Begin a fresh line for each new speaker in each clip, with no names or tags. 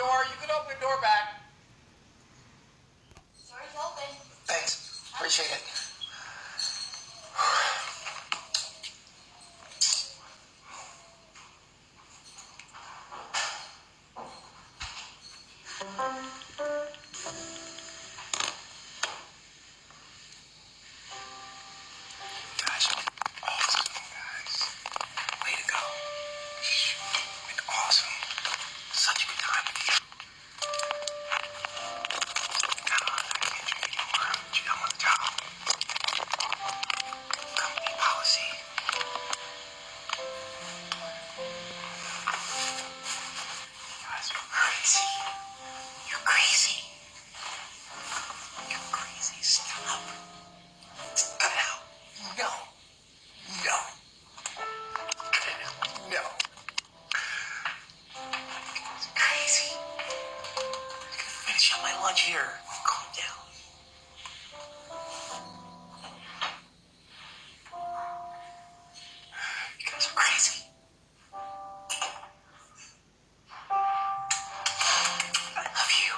door. You can open the door back.
Door's open.
Thanks. Appreciate it. Guys, awesome, guys. Way to go. Been awesome. Such a good time. Come on, I can't drink anymore. Gee, I'm on the job. Company policy. You guys are crazy. You're crazy. You're crazy. Stop. Cut it out. No. No. Cut it out. No. It's crazy. I'm gonna finish up my lunch here. Calm down. You guys are crazy. I love you.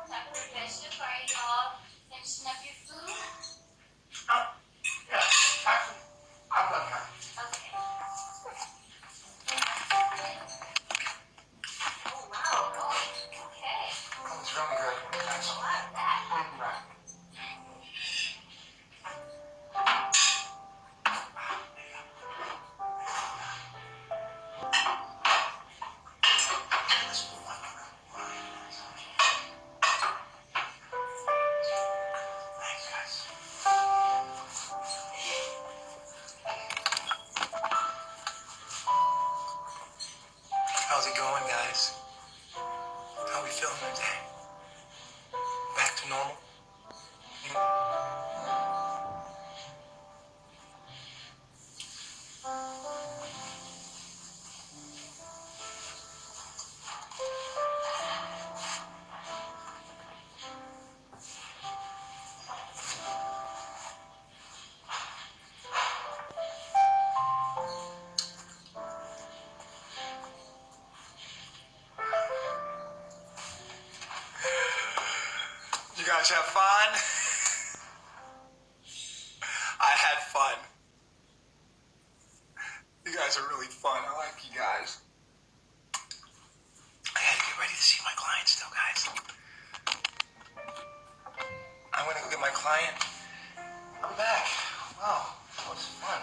Time for bishop. Are you all finishing up your food?
Yeah, actually, I'm done here.
Okay. Oh, wow. Okay.
It's really good. Thanks.
A lot of that.
Right. Thanks, guys. How's it going, guys? How we feeling today? Back to normal? You guys have fun? I had fun. You guys are really fun. I like you guys. I gotta get ready to see my client still, guys. I'm gonna go get my client. I'm back. Wow, that was fun.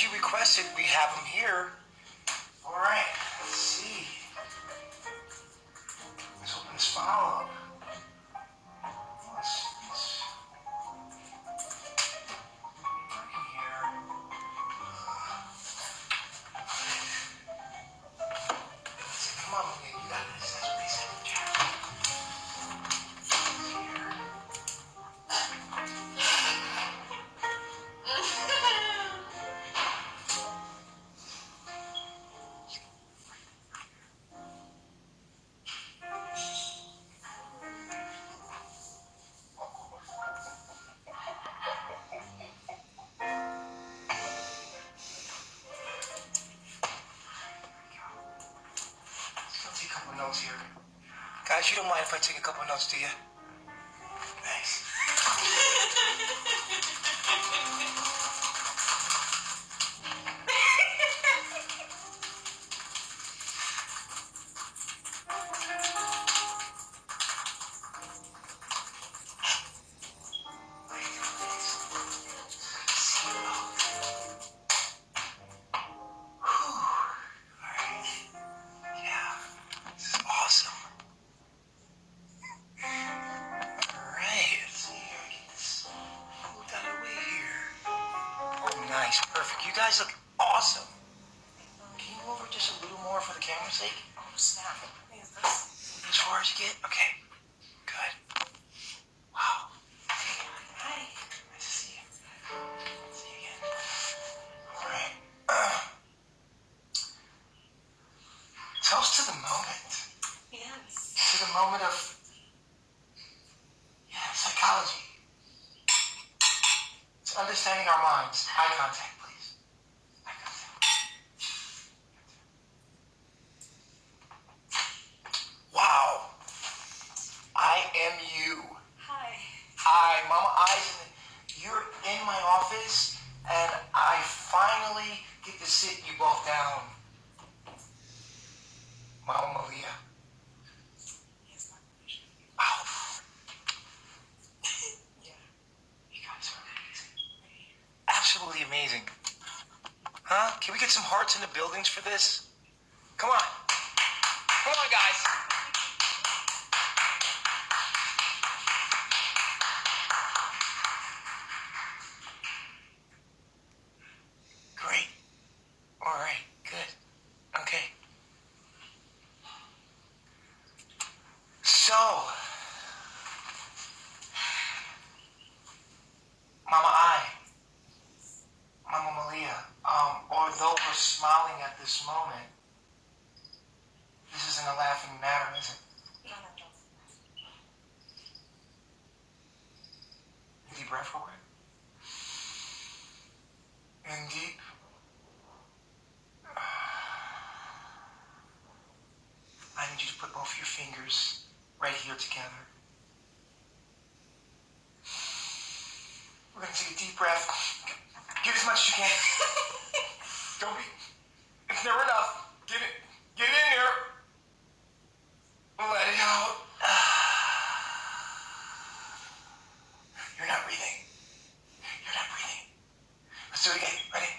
as you requested, we have them here. All right, let's see. Let's open this file up. Let's in here. Come on, man, you got this. That's what they said in the chat. Here. I'll take a couple notes here. Guys, you don't mind if I take a couple notes, do you? Thanks. Nice, perfect. You guys look awesome. Can you move over just a little more for the camera's sake?
Oh, snap.
As far as you get? Okay. Good. Wow.
Hi.
Nice to see you. See you again. All right. Toast to the moment.
Yes.
To the moment of, psychology. It's understanding our minds. Eye contact, please. Eye contact. Wow. I am you.
Hi.
Mama Eyes, you're in my office, and I finally get to sit you both down. Mama Malia.
Yes, my pleasure.
Wow.
Yeah.
You guys are amazing. Absolutely amazing. Huh? Can we get some hearts in the buildings for this? Come on. Come on, guys. Great. All right. Good. Okay. So, Mama Mama Malia, although we're smiling at this moment, this isn't a laughing matter, is it?
No, no, no.
Deep breath real quick. In deep. I need you to put both your fingers right here together. We're gonna take a deep breath. Get as much as you can. Don't be. It's never enough. Get it. Get in there. Let it out. You're not breathing. You're not breathing. Let's do it again. Ready?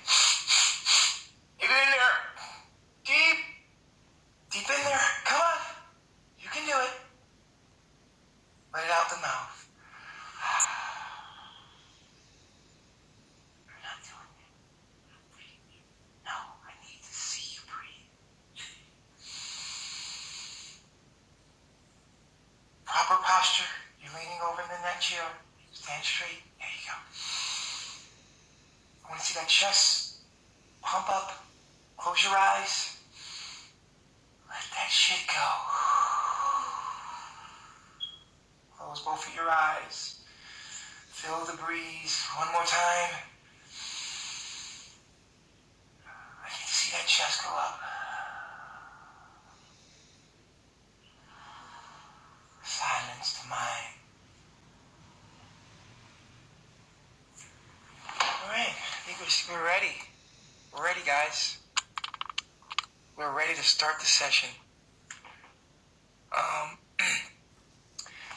Get it in there. Deep. Deep in there. Come on. You can do it. Let it out the mouth. You're not doing it. No, I need to see you breathe. Proper posture. You're leaning over in the neck chair. Stand straight. There you go. I want to see that chest pump up. Close your eyes. Let that shit go. Close both of your eyes. Feel the breeze. One more time. I need to see that chest go up. Silence to mind. All right, I think we're ready. We're ready, guys. We're ready to start the session.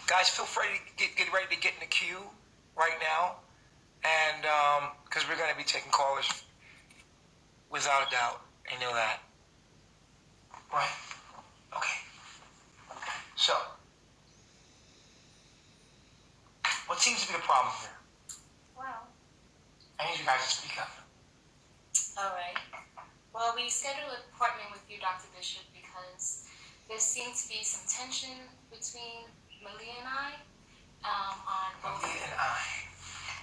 Guys, feel free to get ready to get in the queue right now, and because we're going to be taking callers Without a doubt. I know that. Right. Okay. So, what seems to be the problem here?
Well,
I need you guys to speak up.
all right. Well, we scheduled an appointment with you, Dr. Bishop, because there seems to be some tension between Malia and I on both.
Malia and I.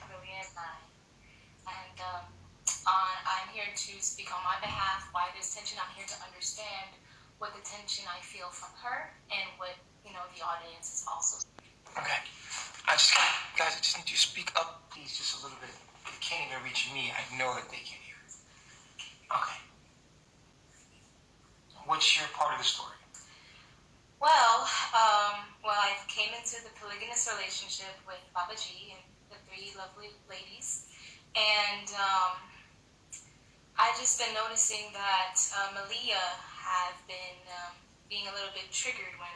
Malia and I. And I'm here to speak on my behalf. Why there's tension? I'm here to understand what the tension I feel from her and what the audience is also.
Okay. Guys, I just need you to speak up, please, just a little bit. They can't even reach me. I know that they can't hear. Okay. What's your part of the story?
Well, I came into the polygamous relationship with Baba G and the three lovely ladies, and I've just been noticing that Malia have been being a little bit triggered when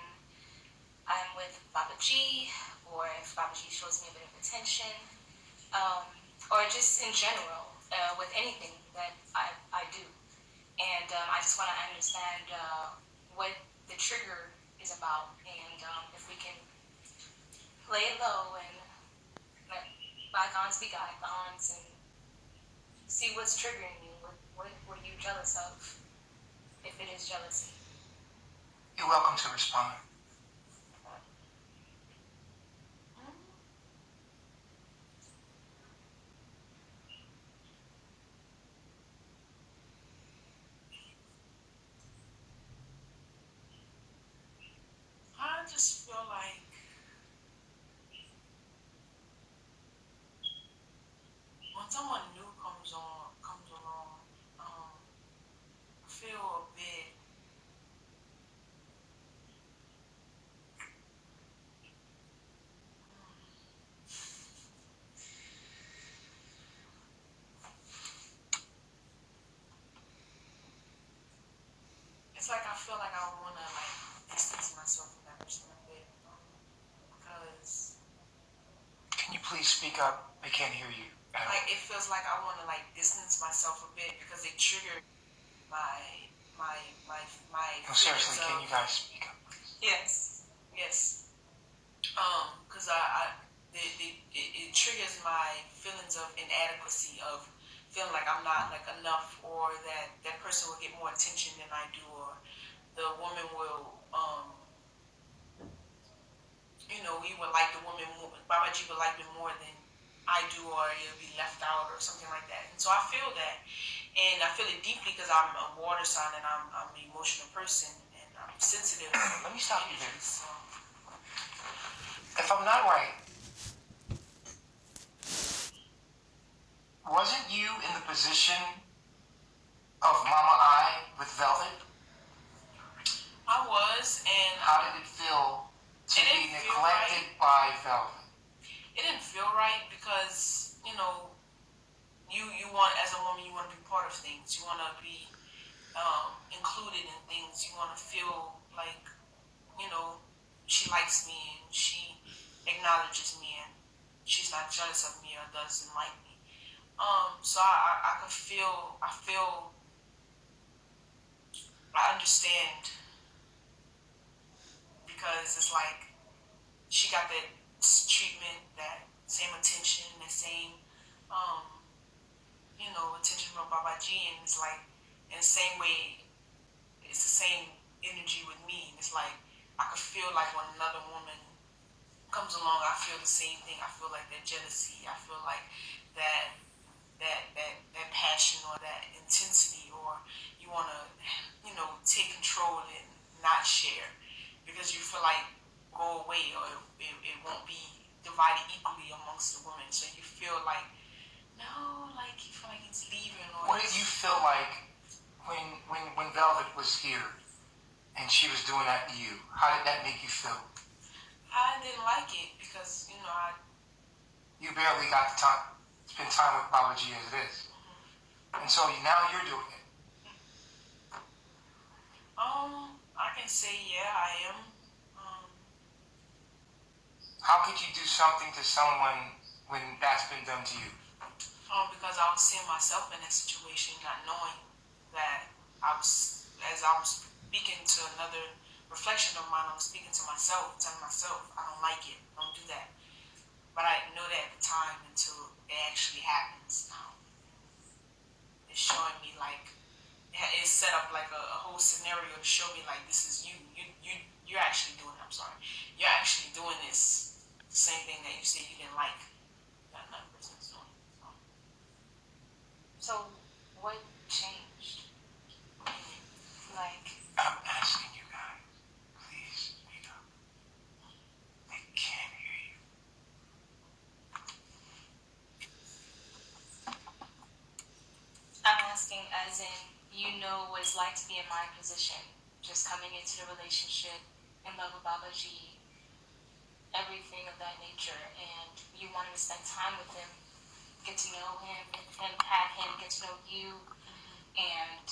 I'm with Baba G, or if Baba G shows me a bit of attention, or just in general with anything that I do. And I just want to understand what the trigger is about, and if we can lay it low and let bygones be bygones and see what's triggering you. What are you jealous of, if it is jealousy?
You're welcome to respond.
I just feel like when someone new comes along, I feel a bit. It's like I feel like I want to distance myself from that person a bit, because
Can you please speak up? I can't hear you.
it feels like I want to distance myself a bit because they trigger my
No, seriously,
feelings
can
of-
you guys speak up, please?
Yes. Because it triggers my feelings of inadequacy, of feeling like I'm not enough, or that person will get more attention than I do, or the woman will he would like the woman more, Baba G would like me more than I do, or he'll be left out or something like that. And so I feel that, and I feel it deeply because I'm a water sign and I'm an emotional person and I'm sensitive.
Let me stop you there.
So,
If I'm not right, wasn't you in the position of Mama I with Velvet?
I was, and
How did it feel to
It
be
didn't feel
neglected by Velvet?
it didn't feel right because you want, as a woman, you want to be part of things. You want to be included in things. You want to feel like she likes me and she acknowledges me and she's not jealous of me or doesn't like me. So I could feel. I understand, because it's like she got that treatment, that same attention, the same attention from Baba G, and it's like in the same way, it's the same energy with me. And it's like I could feel like when another woman comes along, I feel the same thing. I feel like that jealousy. I feel like that passion or that intensity, or you want to take control and not share because you feel like go away, or it won't be divided equally amongst the women. So you feel like no, like you feel like it's leaving. Or
What did you feel like when Velvet was here and she was doing that to you? How did that make you feel?
I didn't like it because
You barely got the time spend time with Baba G as it is. And so now you're doing it.
I can say yeah, I am.
How could you do something to someone when that's been done to you?
Because I was seeing myself in that situation, not knowing that as I was speaking to another reflection of mine, I was speaking to myself, telling myself, I don't like it, don't do that. But I didn't know that at the time until it actually happens. It's showing me like, it's set up like a whole scenario to show me like, this is you. You're actually doing it, I'm sorry. You're actually doing this, the same thing that you said you didn't like, that another person's doing.
So, what changed? Like,
I'm asking you guys, please speak up. They can't hear you.
I'm asking as in, you know what it's like to be in my position, just coming into the relationship, in love with Babaji, everything of that nature, and you wanted to spend time with him, get to know him, and have him get to know you, and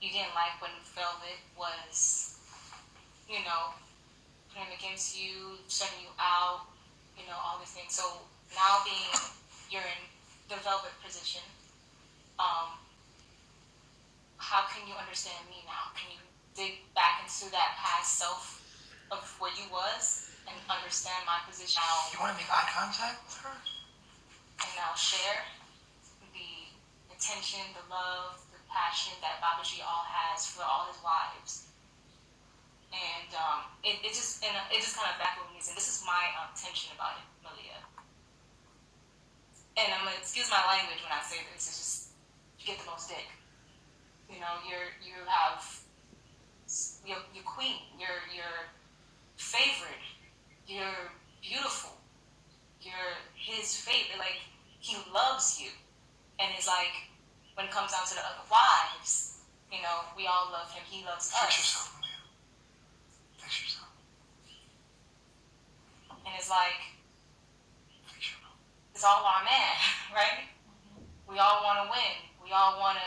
you didn't like when Velvet was, putting against you, shutting you out, all these things. So now you're in the Velvet position, how can you understand me now? Can you dig back into that past self of where you was and understand my position now,
You want to make eye contact with her?
and now share the attention, the love, the passion that Babaji all has for all his wives? And it just kind of baffles me. And this is my tension about it, Malia. And I'm gonna excuse my language when I say this. It's just you get the most dick. You have your queen, your favorite, you're beautiful, you're his favorite. Like, he loves you, and it's like when it comes down to the other wives, we all love him. He loves us.
Fix yourself, Malia. Fix yourself.
And it's like,
Fix yourself.
it's all our man, right? We all want to win. We all want to,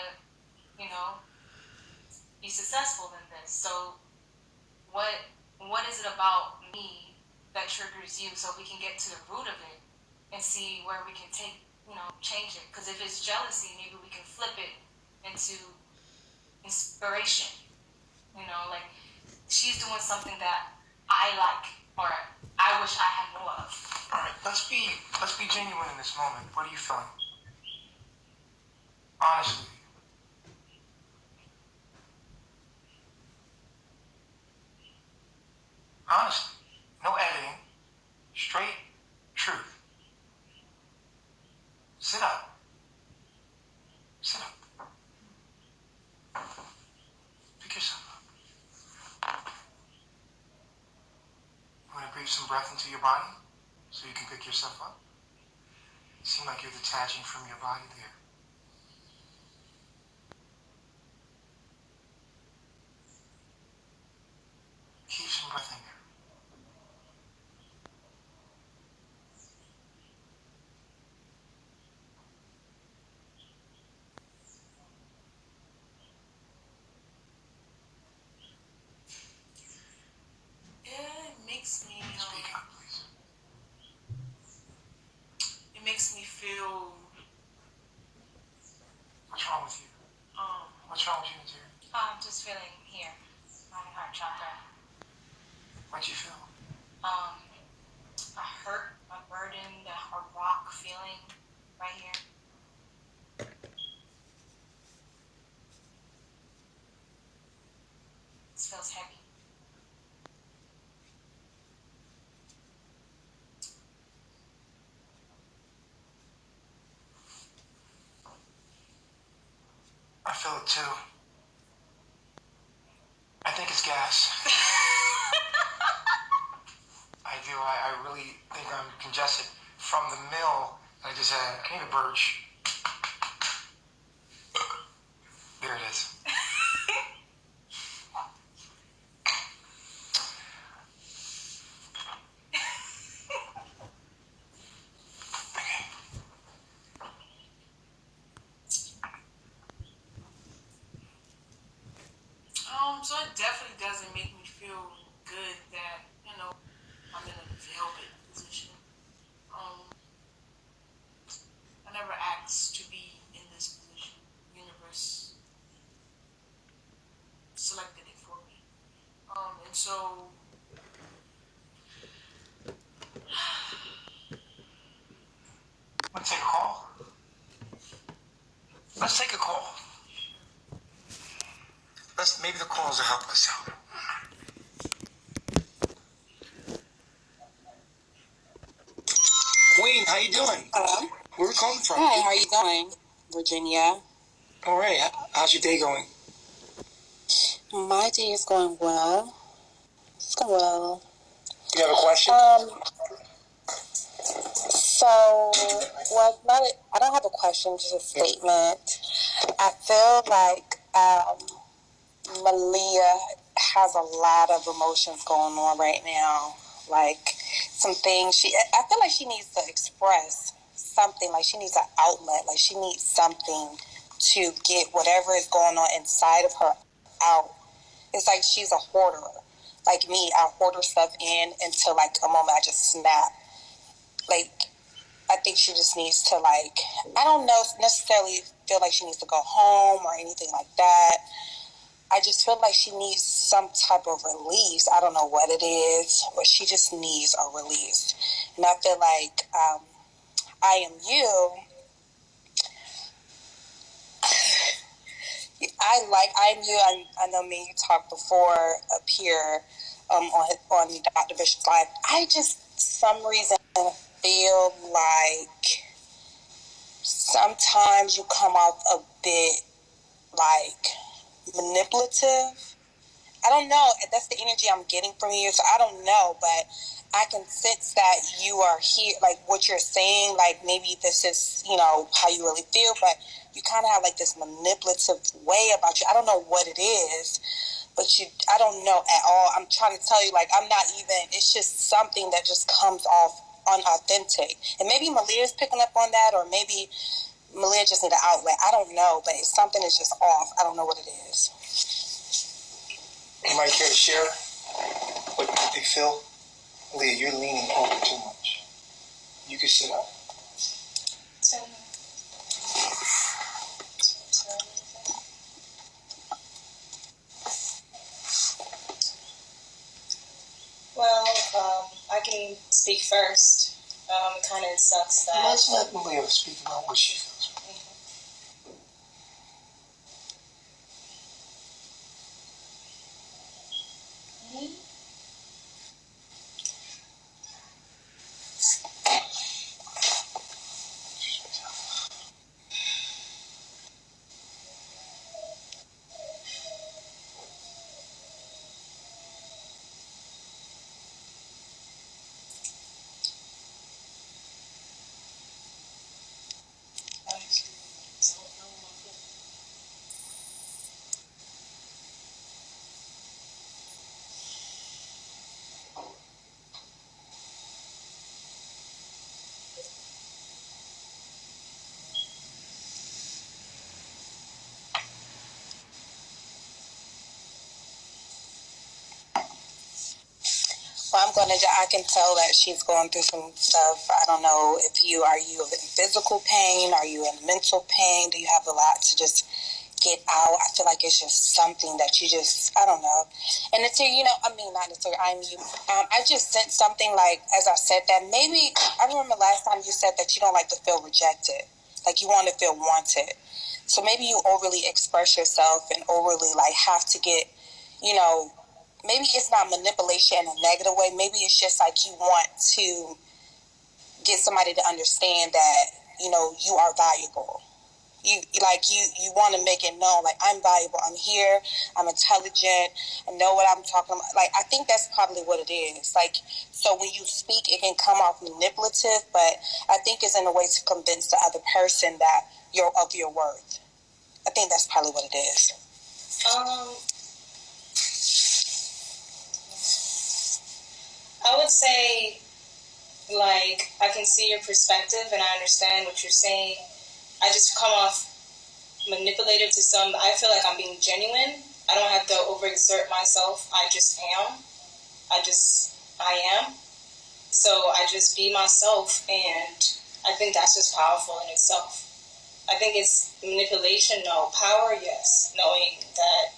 be successful in this. So, what is it about me that triggers you, so we can get to the root of it and see where we can change it? Because if it's jealousy, maybe we can flip it into inspiration. Like, she's doing something that I like, or I wish I had more of.
All right, let's be genuine in this moment. What are you feeling? Honestly. Honestly. No editing. Straight truth. Sit up. Sit up. Pick yourself up. You want to breathe some breath into your body so you can pick yourself up? It seems like you're detaching from your body there. Keep some breath in there.
It makes me
Speak up, please.
it makes me feel
What's wrong with you? What's wrong with you, Nazir?
I'm just feeling here, my heart chakra.
What'd you feel?
A hurt, a burden, a rock feeling right here. This feels heavy.
I feel it too. I think it's gas. I do. I really think I'm congested from the mill I just had. I need a birch. There it is. Okay.
So it definitely doesn't make me feel good that I'm in a velvet position. I never asked to be in this position. Universe
Let's take a call. Maybe the calls will help us out. Queen, how you doing?
Hello.
Where are we calling from?
Hi, how are you doing, Virginia?
All right. How's your day going?
My day is going well. It's going well.
You have a question?
I don't have a question, just a statement. I feel like Malia has a lot of emotions going on right now. Like some things I feel like she needs to express something. Like she needs an outlet. Like she needs something to get whatever is going on inside of her out. It's like she's a hoarder. Like me, I hoard her stuff in until like a moment I just snap. Like I think she just needs to I don't know necessarily feel like she needs to go home or anything like that. I just feel like she needs some type of release. I don't know what it is, but she just needs a release. And I feel like I Am You. I Am You. I know me and you talked before up here on Dr. Bishop's Live. I just, some reason, feel like sometimes you come off a bit manipulative. I don't know. That's the energy I'm getting from you. So I don't know, but I can sense that you are here, like what you're saying, like maybe this is, how you really feel, but you kind of have this manipulative way about you. I don't know what it is, but I don't know at all. I'm trying to tell you, I'm not even, it's just something that just comes off unauthentic. And maybe Malia's picking up on that, or maybe Malia just need an outlet. I don't know, but something is just off. I don't know what it is.
You might care to share what they feel? Leah, you're leaning over too much. You can sit up.
Well, I can speak first. It kind of sucks that.
Let's let Malia speak about what she feels.
Well, I can tell that she's going through some stuff. I don't know if are you in physical pain? Are you in mental pain? Do you have a lot to just get out? I feel like it's just something that you just, I don't know. And it's, not necessarily I'm you. I just sensed something as I said that maybe, I remember last time you said that you don't like to feel rejected. Like you want to feel wanted. So maybe you overly express yourself and overly have to get, maybe it's not manipulation in a negative way. Maybe it's just you want to get somebody to understand that, you are valuable. You want to make it known, I'm valuable. I'm here. I'm intelligent. I know what I'm talking about. I think that's probably what it is. So when you speak, it can come off manipulative, but I think it's in a way to convince the other person that you're of your worth. I think that's probably what it is.
I would say, I can see your perspective and I understand what you're saying. I just come off manipulative to some. I feel like I'm being genuine. I don't have to overexert myself. I just am. I am. So I just be myself, and I think that's just powerful in itself. I think it's manipulation, no. Power, yes. Knowing that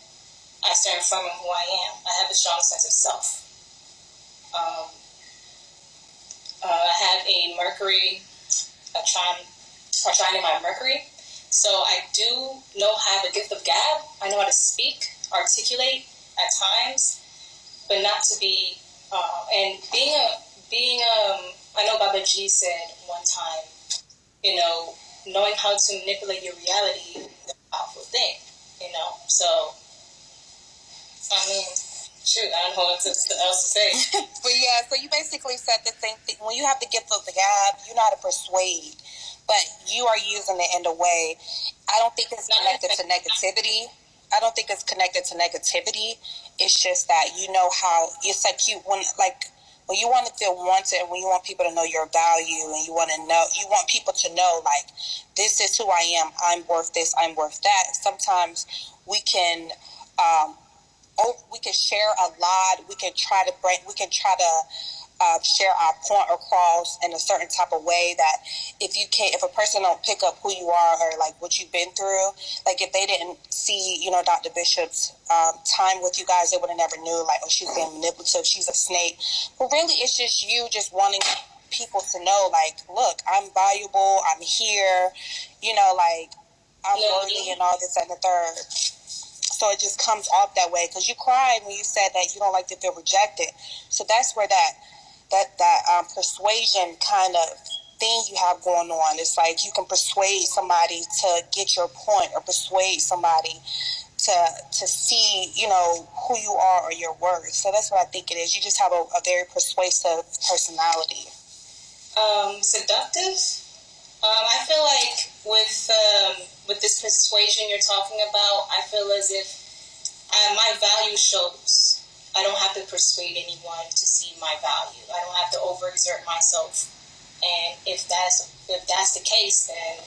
I stand firm in who I am. I have a strong sense of self. I have a Mercury, a trine in my Mercury. So I do have a gift of gab. I know how to speak, articulate at times, but not to be. And I know Baba G said one time, knowing how to manipulate your reality is a powerful thing. So I mean, shoot, I don't know what else to say.
But yeah, so you basically said the same thing. When you have the gift of the gab, you know how to persuade, but you are using it in a way. I don't think it's connected to negativity. It's just that you know how it's like when you want to feel wanted, when you want people to know your value, and you want people to know, like, this is who I am. I'm worth this. I'm worth that. Sometimes we can share a lot. We can try to share our point across in a certain type of way that if a person don't pick up who you are or like what you've been through, like if they didn't see, Dr. Bishop's time with you guys, they would have never knew, like, oh, she's being manipulative, she's a snake. But really, it's just you just wanting people to know, like, look, I'm valuable, I'm here, like, I'm worthy and all this and the third. So it just comes off that way, because you cried when you said that you don't like to feel rejected. So that's where that persuasion kind of thing you have going on. It's like you can persuade somebody to get your point, or persuade somebody to see, who you are or your worth. So that's what I think it is. You just have a very persuasive personality.
Seductive? I feel like with this persuasion you're talking about, I feel as if my value shows. I don't have to persuade anyone to see my value. I don't have to overexert myself. And if that's the case, then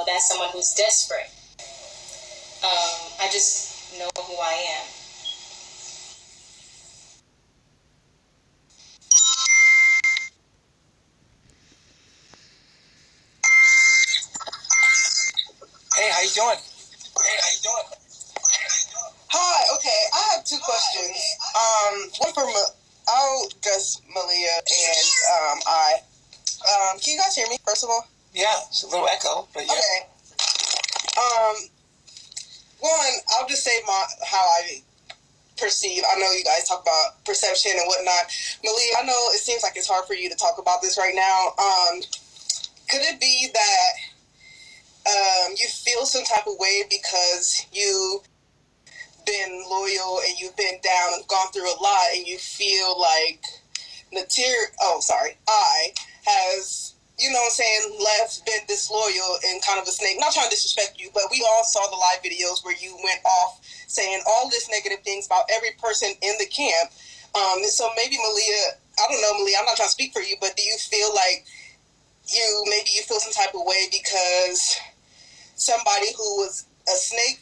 that's someone who's desperate. I just know who I am.
Hey, how you doing?
Hi, okay, I have two questions. One for I'll address Malia and I. Can you guys hear me, first of all?
Yeah, it's a little echo, but yeah.
Okay. One, I'll just say how I perceive. I know you guys talk about perception and whatnot. Malia, I know it seems like it's hard for you to talk about this right now. Could it be that you feel some type of way because you've been loyal and you've been down and gone through a lot, and you feel like I has, been disloyal and kind of a snake. Not trying to disrespect you, but we all saw the live videos where you went off saying all this negative things about every person in the camp. So maybe Malia, I don't know, Malia, I'm not trying to speak for you, but do you feel like you feel some type of way because somebody who was a snake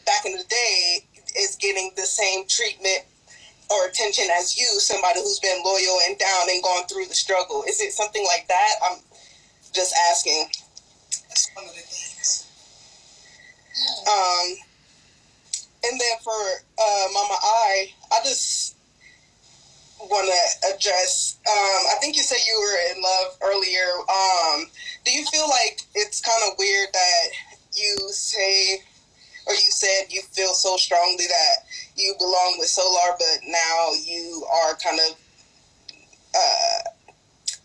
back in the day is getting the same treatment or attention as you, somebody who's been loyal and down and gone through the struggle? Is it something like that? I'm just asking. That's one of the things. And then for Mama I just want to address, I think you said you were in love earlier. Do you feel like it's kind of weird that you said you feel so strongly that you belong with Solar, but now you are kind of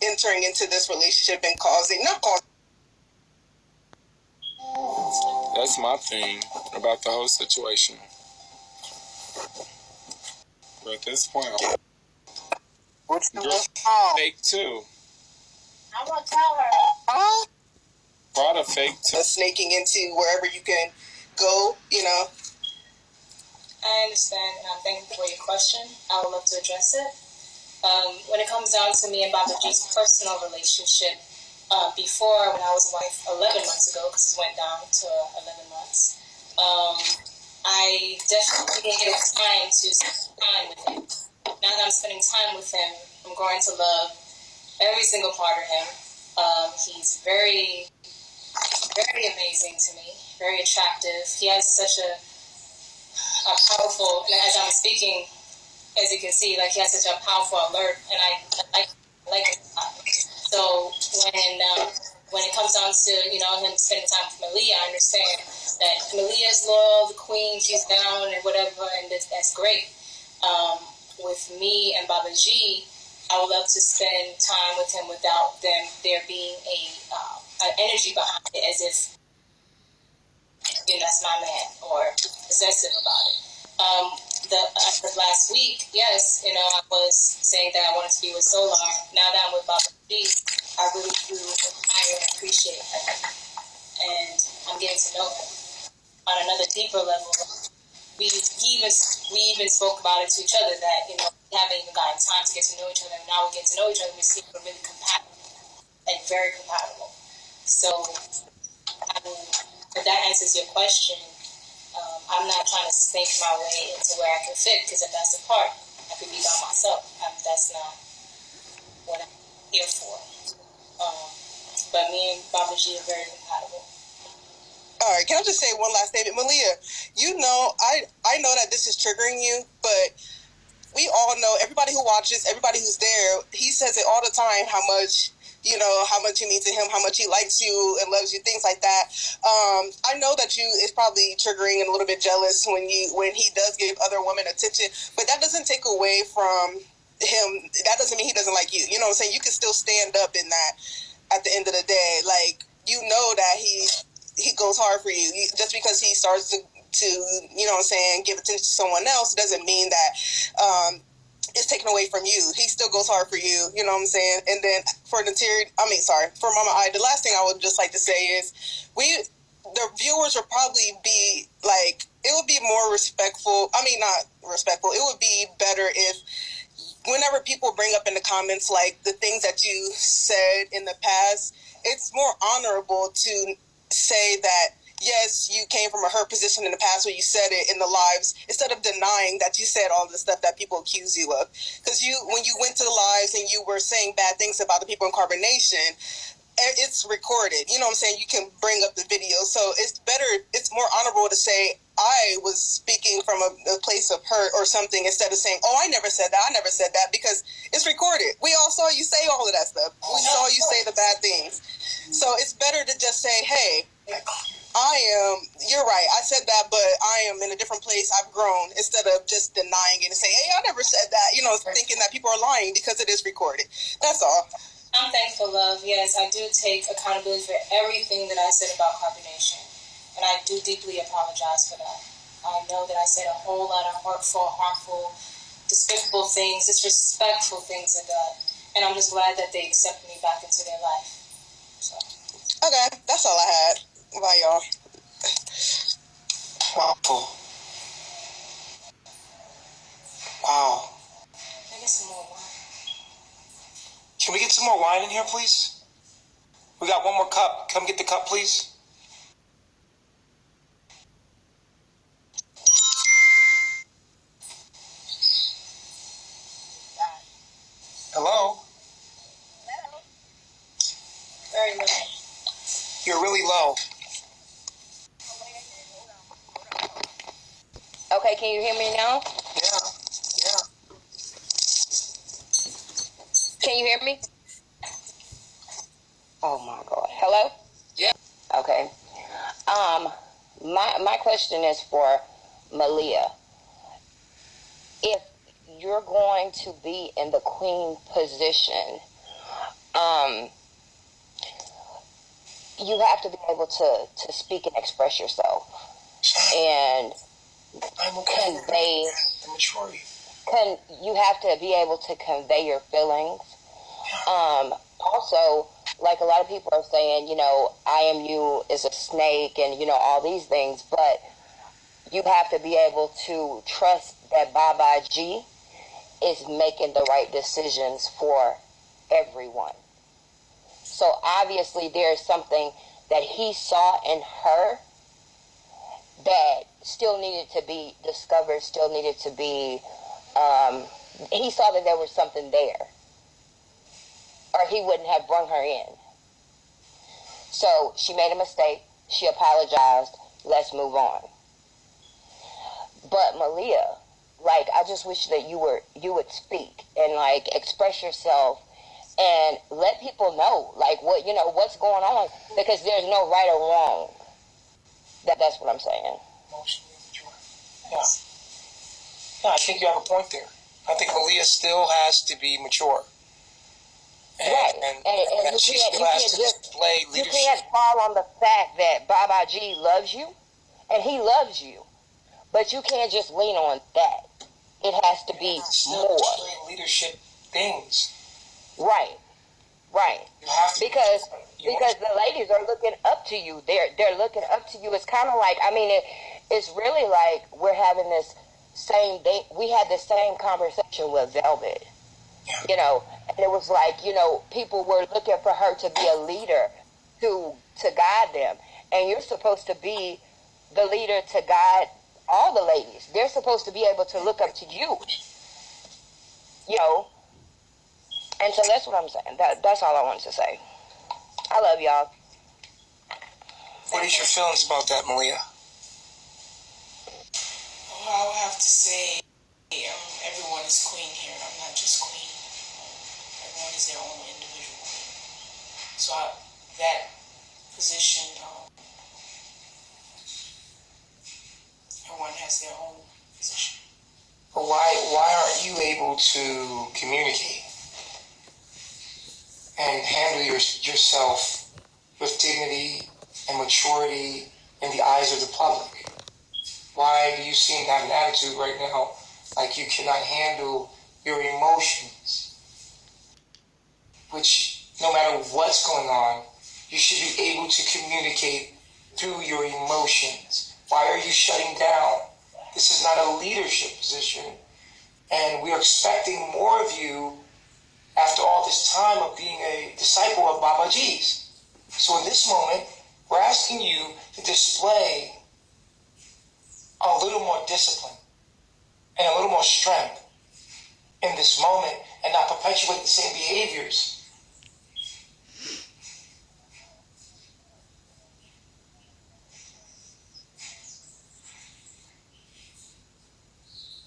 entering into this relationship and not causing.
That's my thing about the whole situation. But at this point, fake too.
I won't tell her.
Prada fake too.
Snaking into wherever you can go,
I understand, and I'm thankful for your question. I would love to address it. When it comes down to me and Baba G's personal relationship, before, when I was a wife 11 months ago, because it went down to 11 months, I definitely didn't get time to spend time with him. Now that I'm spending time with him, I'm growing to love every single part of him. He's very, very amazing to me, very attractive. He has such a powerful, and as I'm speaking, as you can see, like, he has such a powerful alert, and I like it. So when when it comes down to, him spending time with Malia, I understand that Malia is loyal, the queen, she's down and whatever, and that's great. With me and Baba G, I would love to spend time with him without there being an energy behind it, as if, that's my man, or possessive about it. The last week, yes, I was saying that I wanted to be with Solar. Now that I'm with Baba G, I really do admire and appreciate him. And I'm getting to know him on another deeper level. We even spoke about it to each other that, we haven't even gotten time to get to know each other. And now we get to know each other. We seem really compatible and very compatible. So, if that answers your question, I'm not trying to think my way into where I can fit, because if that's the part, I could be by myself. That's not what I'm here for. But me and Baba G are very compatible.
All right, can I just say one last statement? Malia, I know that this is triggering you, but we all know, everybody who watches, everybody who's there, he says it all the time, how much you mean to him, how much he likes you and loves you, things like that. I know that it's probably triggering and a little bit jealous when he does give other women attention, but that doesn't take away from him. That doesn't mean he doesn't like you. You know what I'm saying? You can still stand up in that at the end of the day. Like, that he goes hard for you. Just because he starts to give attention to someone else doesn't mean that it's taken away from you. He still goes hard for you, you know what I'm saying? And then for Mama I, the last thing I would just like to say is the viewers would probably be like, it would be more respectful. I mean, not respectful. It would be better if whenever people bring up in the comments, like, the things that you said in the past, it's more honorable to say that, yes, you came from a hurt position in the past where you said it in the lives, instead of denying that you said all the stuff that people accuse you of. Because when you went to the lives and you were saying bad things about the people in Carbonation, it's recorded. You know what I'm saying? You can bring up the video. So it's more honorable to say, I was speaking from a place of hurt or something, instead of saying, oh, I never said that, because it's recorded. We all saw you say all of that stuff. We saw you say the bad things. So it's better to just say, hey, you're right, I said that, but I am in a different place, I've grown, instead of just denying it and saying, hey, I never said that, thinking that people are lying because it is recorded. That's all.
I'm thankful, love. Yes, I do take accountability for everything that I said about Carbonation. And I do deeply apologize for that. I know that I said a whole lot of hurtful, harmful, despicable things, disrespectful things like that. And I'm just glad that they accepted me back into their life. So.
Okay, that's all I had. Bye, y'all.
Wow.
I get some more wine.
Can we get some more wine in here, please? We got one more cup. Come get the cup, please. Hello?
Very low.
You're really low.
Okay, can you hear me now?
Yeah.
Can you hear me? Oh my God. Hello?
Yeah.
Okay. My question is for Malia. If you're going to be in the queen position, you have to be able to speak and express yourself and convey. You have to be able to convey your feelings. Also, like a lot of people are saying, I am you is a snake and, all these things, but you have to be able to trust that Baba G is making the right decisions for everyone. So obviously there's something that he saw in her that still needed to be discovered, still needed to be, he saw that there was something there, or he wouldn't have brought her in. So she made a mistake, she apologized, let's move on. But Malia, I just wish that you would speak and express yourself and let people know, like, what, what's going on, because there's no right or wrong. That's what I'm saying.
Emotionally mature. Yeah. Yeah, I think you have a point there. I think Malia still has to be mature.
Right. And
she still has to display leadership.
You can't fall on the fact that Baba G loves you, and he loves you. But you can't just lean on that. It has to be more.
Leadership things.
Right.
You have to
because the ladies are looking up to you. They're looking up to you. It's kind of like, it's really like we're having this same day. We had the same conversation with Velvet.
Yeah.
And it was like, people were looking for her to be a leader to guide them. And you're supposed to be the leader to guide all the ladies. They're supposed to be able to look up to you. And so that's what I'm saying. That's all I wanted to say. I love y'all.
What is your feelings about that, Malia?
Well, I would have to say everyone is queen here. I'm not just queen. Everyone is their own individual queen. So that position, everyone has their own position.
But why aren't you able to communicate and handle yourself with dignity and maturity in the eyes of the public? Why do you seem to have an attitude right now like you cannot handle your emotions? Which, no matter what's going on, you should be able to communicate through your emotions. Why are you shutting down? This is not a leadership position, and we are expecting more of you after all this time of being a disciple of Baba G's. So in this moment, we're asking you to display a little more discipline and a little more strength in this moment and not perpetuate the same behaviors.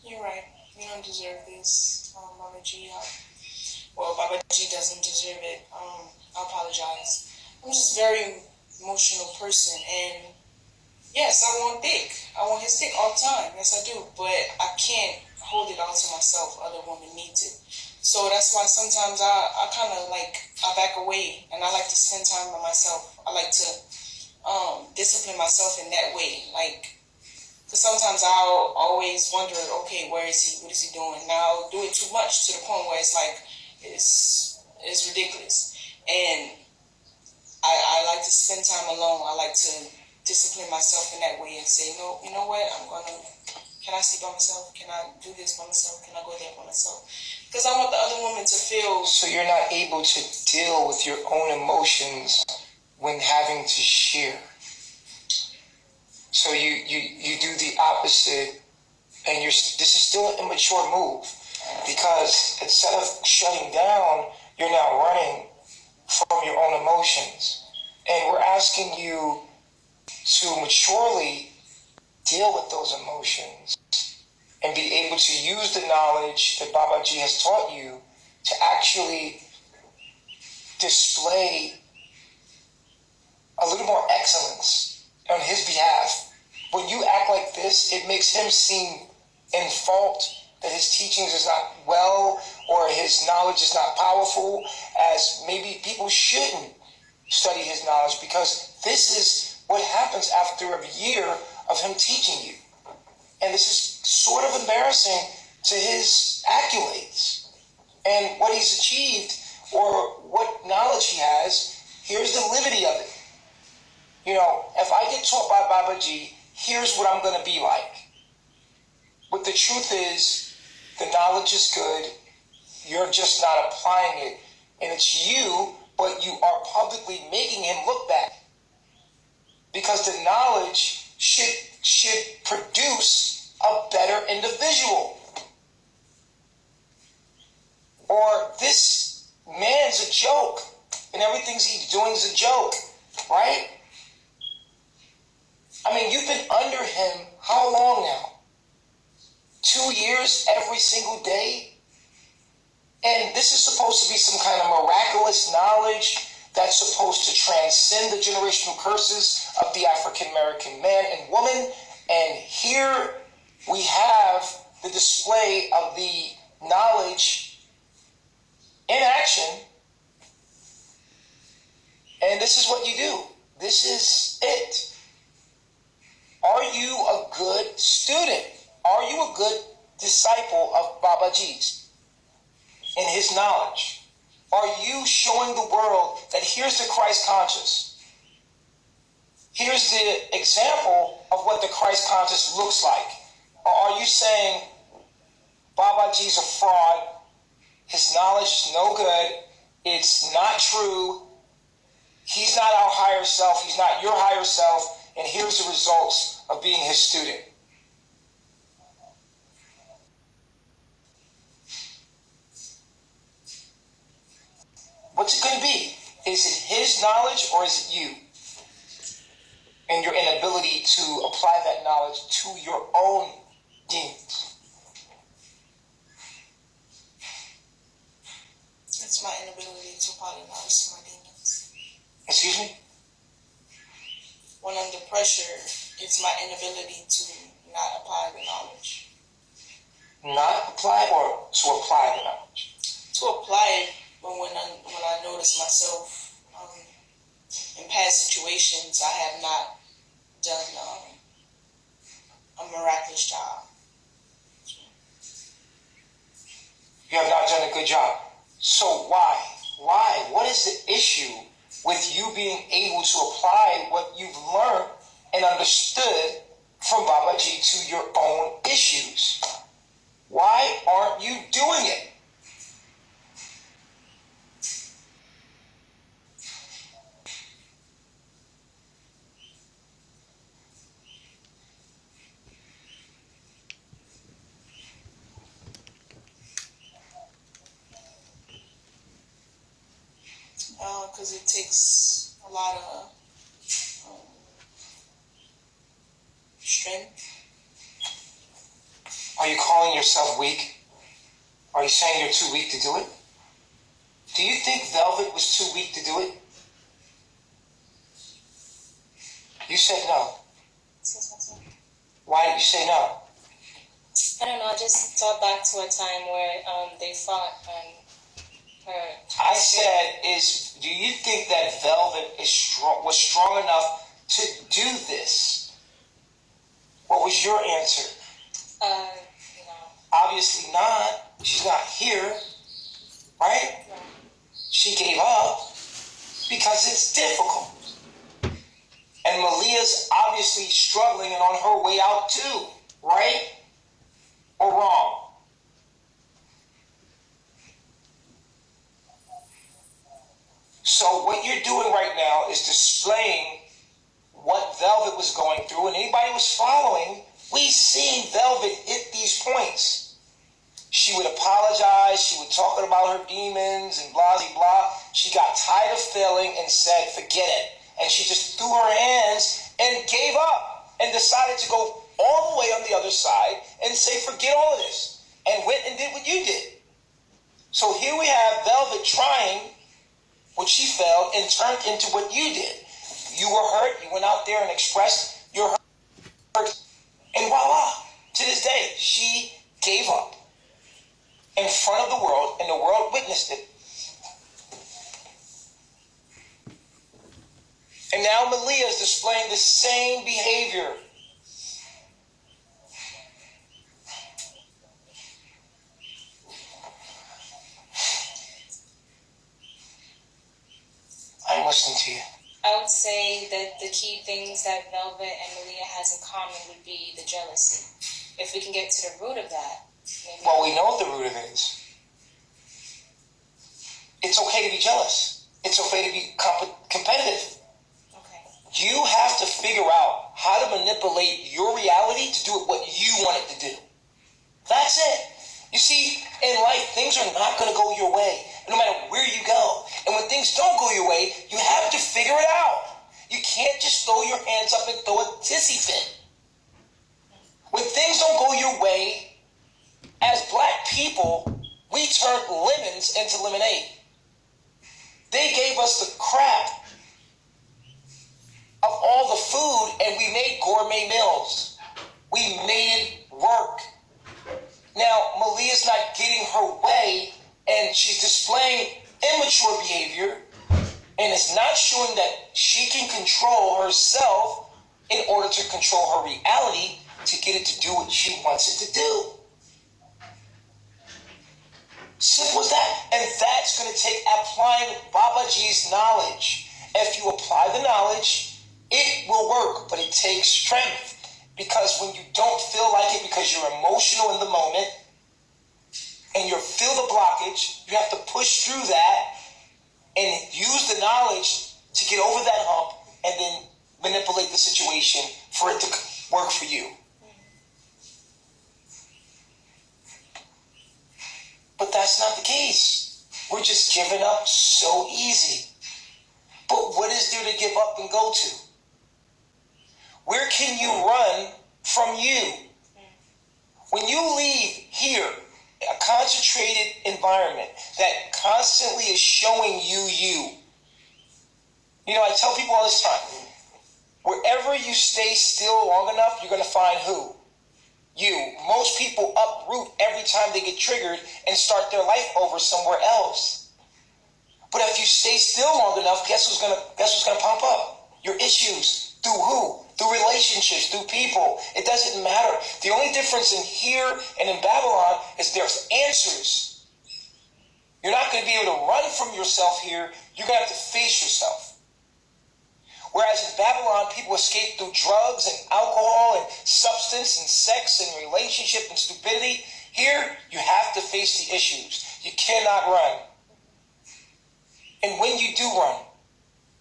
You're right. You don't deserve this, Baba G. Baba G doesn't deserve it. I apologize. I'm just a very emotional person, and yes, I want dick. I want his dick all the time. Yes, I do. But I can't hold it all to myself. Other women need it. So that's why sometimes I kind of I back away, and I like to spend time with myself. I like to discipline myself in that way. Because sometimes I'll always wonder, okay, where is he? What is he doing? Now I'll do it too much to the point where it's ridiculous. And I like to spend time alone. I like to discipline myself in that way and say, no, you know what? Can I sleep by myself? Can I do this by myself? Can I go there by myself? Because I want the other woman to feel.
So you're not able to deal with your own emotions when having to share. So you do the opposite, and this is still an immature move, because instead of shutting down, you're now running from your own emotions. And we're asking you to maturely deal with those emotions and be able to use the knowledge that Baba G has taught you to actually display a little more excellence on his behalf. When you act like this, it makes him seem in fault that his teachings is not well, or his knowledge is not powerful, as maybe people shouldn't study his knowledge, because this is what happens after a year of him teaching you. And this is sort of embarrassing to his accolades and what he's achieved, or what knowledge he has. Here's the liberty of it. If I get taught by Baba G, here's what I'm going to be like. But the truth is, the knowledge is good. You're just not applying it. And it's you, but you are publicly making him look bad. Because the knowledge should produce a better individual. Or this man's a joke, and everything he's doing is a joke, right? You've been under him how long now? 2 years every single day? And this is supposed to be some kind of miraculous knowledge that's supposed to transcend the generational curses of the African American man and woman. And here we have the display of the knowledge in action. And this is what you do. This is it. Are you a good student? Are you a good disciple of Babaji's in his knowledge? Are you showing the world that here's the Christ conscious? Here's the example of what the Christ conscious looks like. Or are you saying Babaji's a fraud, his knowledge is no good, it's not true, he's not our higher self, he's not your higher self, and here's the results of being his student? What's it going to be? Is it his knowledge or is it you? And your inability to apply that knowledge to your own demons.
It's my inability to apply the knowledge to my demons.
Excuse me?
When under pressure, it's my inability to not apply the knowledge.
Not apply or to apply the knowledge?
To apply it, but when I notice myself in past situations, I have not done a miraculous job.
You have not done a good job. So why? Why? What is the issue with you being able to apply what you've learned and understood from Babaji to your own issues? Why aren't you doing it?
Because it takes a lot of strength.
Are you calling yourself weak? Are you saying you're too weak to do it? Do you think Velvet was too weak to do it? You said no. Why did you say no?
I don't know. I just thought back to a time where they fought and her.
I said, do you think that Velvet was strong enough to do this? What was your answer?
No.
Obviously not. She's not here, right?
No.
She gave up because it's difficult. And Malia's obviously struggling and on her way out too, right? Or wrong? So what you're doing right now is displaying what Velvet was going through, and anybody who was following, we seen Velvet hit these points. She would apologize, she would talk about her demons and blah, blah, blah. She got tired of failing and said, forget it. And she just threw her hands and gave up and decided to go all the way on the other side and say, forget all of this. And went and did what you did. So here we have Velvet trying what she failed and turned into what you did. You were hurt, you went out there and expressed your hurt, and voila, to this day, she gave up in front of the world, and the world witnessed it. And now Malia is displaying the same behavior. I'm listening to you.
I would say that the key things that Velvet and Malia has in common would be the jealousy. If we can get to the root of that.
Well, we know what the root of it is. It's okay to be jealous. It's okay to be competitive.
Okay.
You have to figure out how to manipulate your reality to do it what you want it to do. That's it. You see, in life, things are not going to go your way, no matter where you go. And when things don't go your way, you have to figure it out. You can't just throw your hands up and throw a tissy fit. When things don't go your way, as black people, We turned lemons into lemonade. They gave us the crap of all the food, and we made gourmet meals. We made it work. Now, Malia's not getting her way, and she's displaying immature behavior, and it's not showing that she can control herself in order to control her reality to get it to do what she wants it to do. Simple as that. And that's going to take applying Babaji's knowledge. If you apply the knowledge, it will work, but it takes strength. Because when you don't feel like it because you're emotional in the moment and you feel the blockage, you have to push through that and use the knowledge to get over that hump and then manipulate the situation for it to work for you. But that's not the case. We're just giving up so easy. But what is there to give up and go to? Where can you run from you? When you leave here, a concentrated environment that constantly is showing you. You know, I tell people all this time, wherever you stay still long enough, you're going to find who? You. Most people uproot every time they get triggered and start their life over somewhere else. But if you stay still long enough, guess what's gonna pop up? Your issues. Through who? Through relationships, through people. It doesn't matter. The only difference in here and in Babylon is there's answers. You're not going to be able to run from yourself here. You're going to have to face yourself. Whereas in Babylon, people escape through drugs and alcohol and substance and sex and relationship and stupidity. Here, you have to face the issues. You cannot run. And when you do run,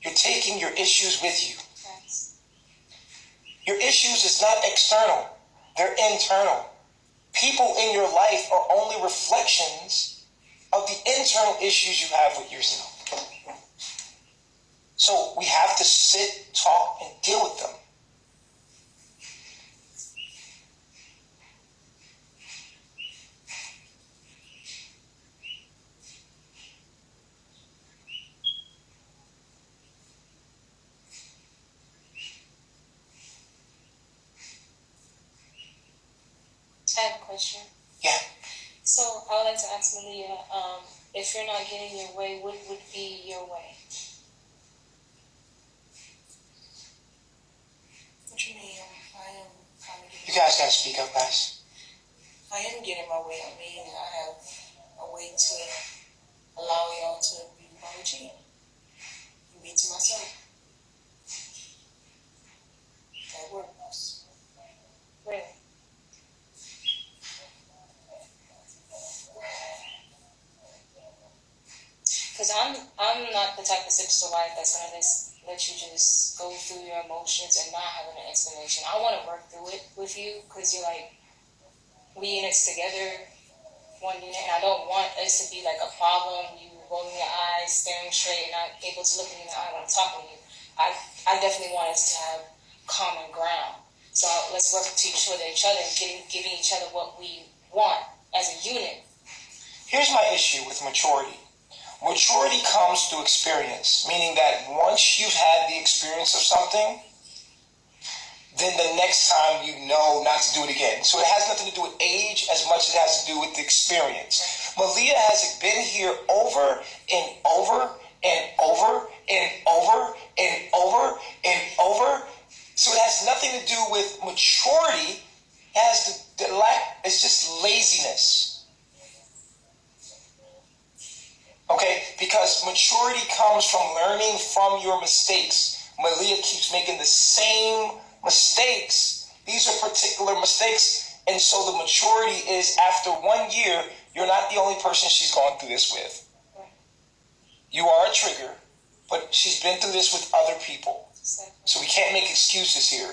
you're taking your issues with you. Your issues is not external. They're internal. People in your life are only reflections of the internal issues you have with yourself. So we have to sit, talk, and deal with them.
I have a question.
Yeah.
So I would like to ask Malia, if you're not getting your way, what would be your way?
What you mean? I am kind of
You guys gotta speak up, guys.
I am getting my way. I mean, I have a way to allow y'all to be my G and be to myself. That works.
Really? Because I'm not the type of sister wife that's gonna just let you just go through your emotions and not having an explanation. I want to work through it with you because you're like, we in it together, one unit, and I don't want us to be like a problem. You rolling your eyes, staring straight, and not able to look me in the eye when I'm talking to you. I definitely want us to have common ground. So let's work to each other and giving each other what we want as a unit.
Here's my issue with maturity. Maturity comes through experience, meaning that once you've had the experience of something, then the next time you know not to do it again. So it has nothing to do with age as much as it has to do with the experience. Malia has been here over and over and over and over and over and over. So it has nothing to do with maturity. It has the lack, it's just laziness. Okay, because maturity comes from learning from your mistakes. Malia keeps making the same mistakes. These are particular mistakes. And so the maturity is after 1 year, you're not the only person she's gone through this with. You are a trigger, but she's been through this with other people. So we can't make excuses here.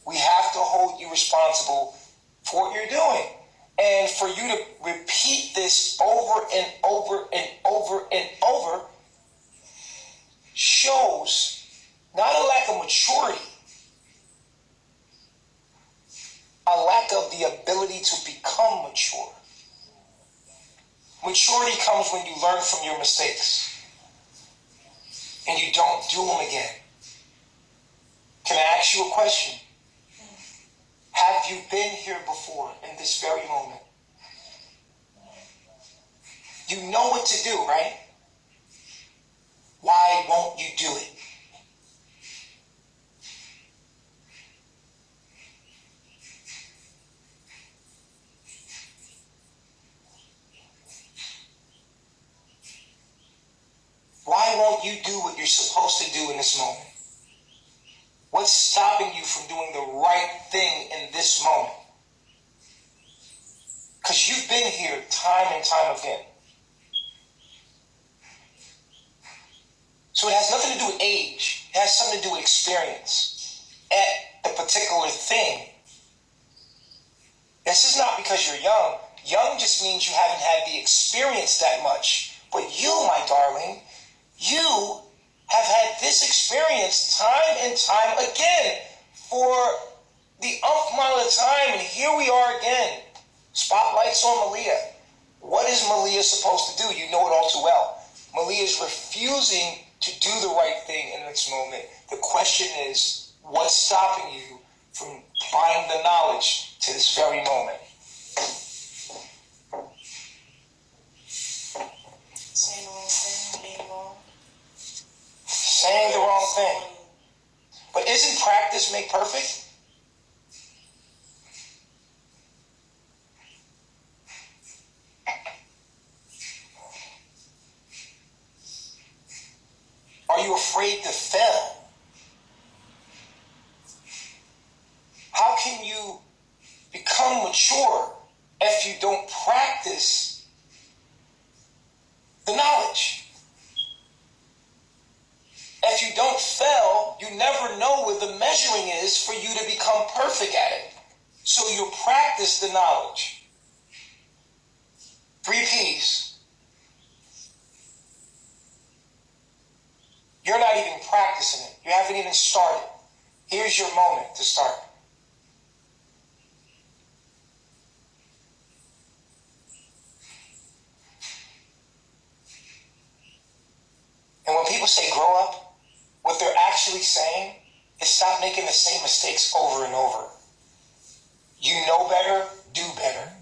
We have to hold you responsible for what you're doing. And for you to repeat this over and over and over and over shows not a lack of maturity, a lack of the ability to become mature. Maturity comes when you learn from your mistakes and you don't do them again. Can I ask you a question? Have you been here before in this very moment? You know what to do, right? Why won't you do it? Why won't you do what you're supposed to do in this moment? What's stopping you from doing the right thing in this moment? Because you've been here time and time again. So it has nothing to do with age. It has something to do with experience at the particular thing. This is not because you're young. Young just means you haven't had the experience that much. But you, my darling, you have had this experience time and time again for the amount of time, and here we are again. Spotlights on Malia. What is Malia supposed to do? You know it all too well. Malia is refusing to do the right thing in this moment. The question is, what's stopping you from applying the knowledge to this very moment?
Saying the wrong thing, being wrong.
Saying the wrong thing. But isn't practice make perfect? Are you afraid to fail? How can you become mature if you don't practice the knowledge? If you don't fail, you never know where the measuring is for you to become perfect at it. So you practice the knowledge. 3 P's. You're not even practicing it. You haven't even started. Here's your moment to start. And when people say grow up, what they're actually saying is stop making the same mistakes over and over. You know better, do better.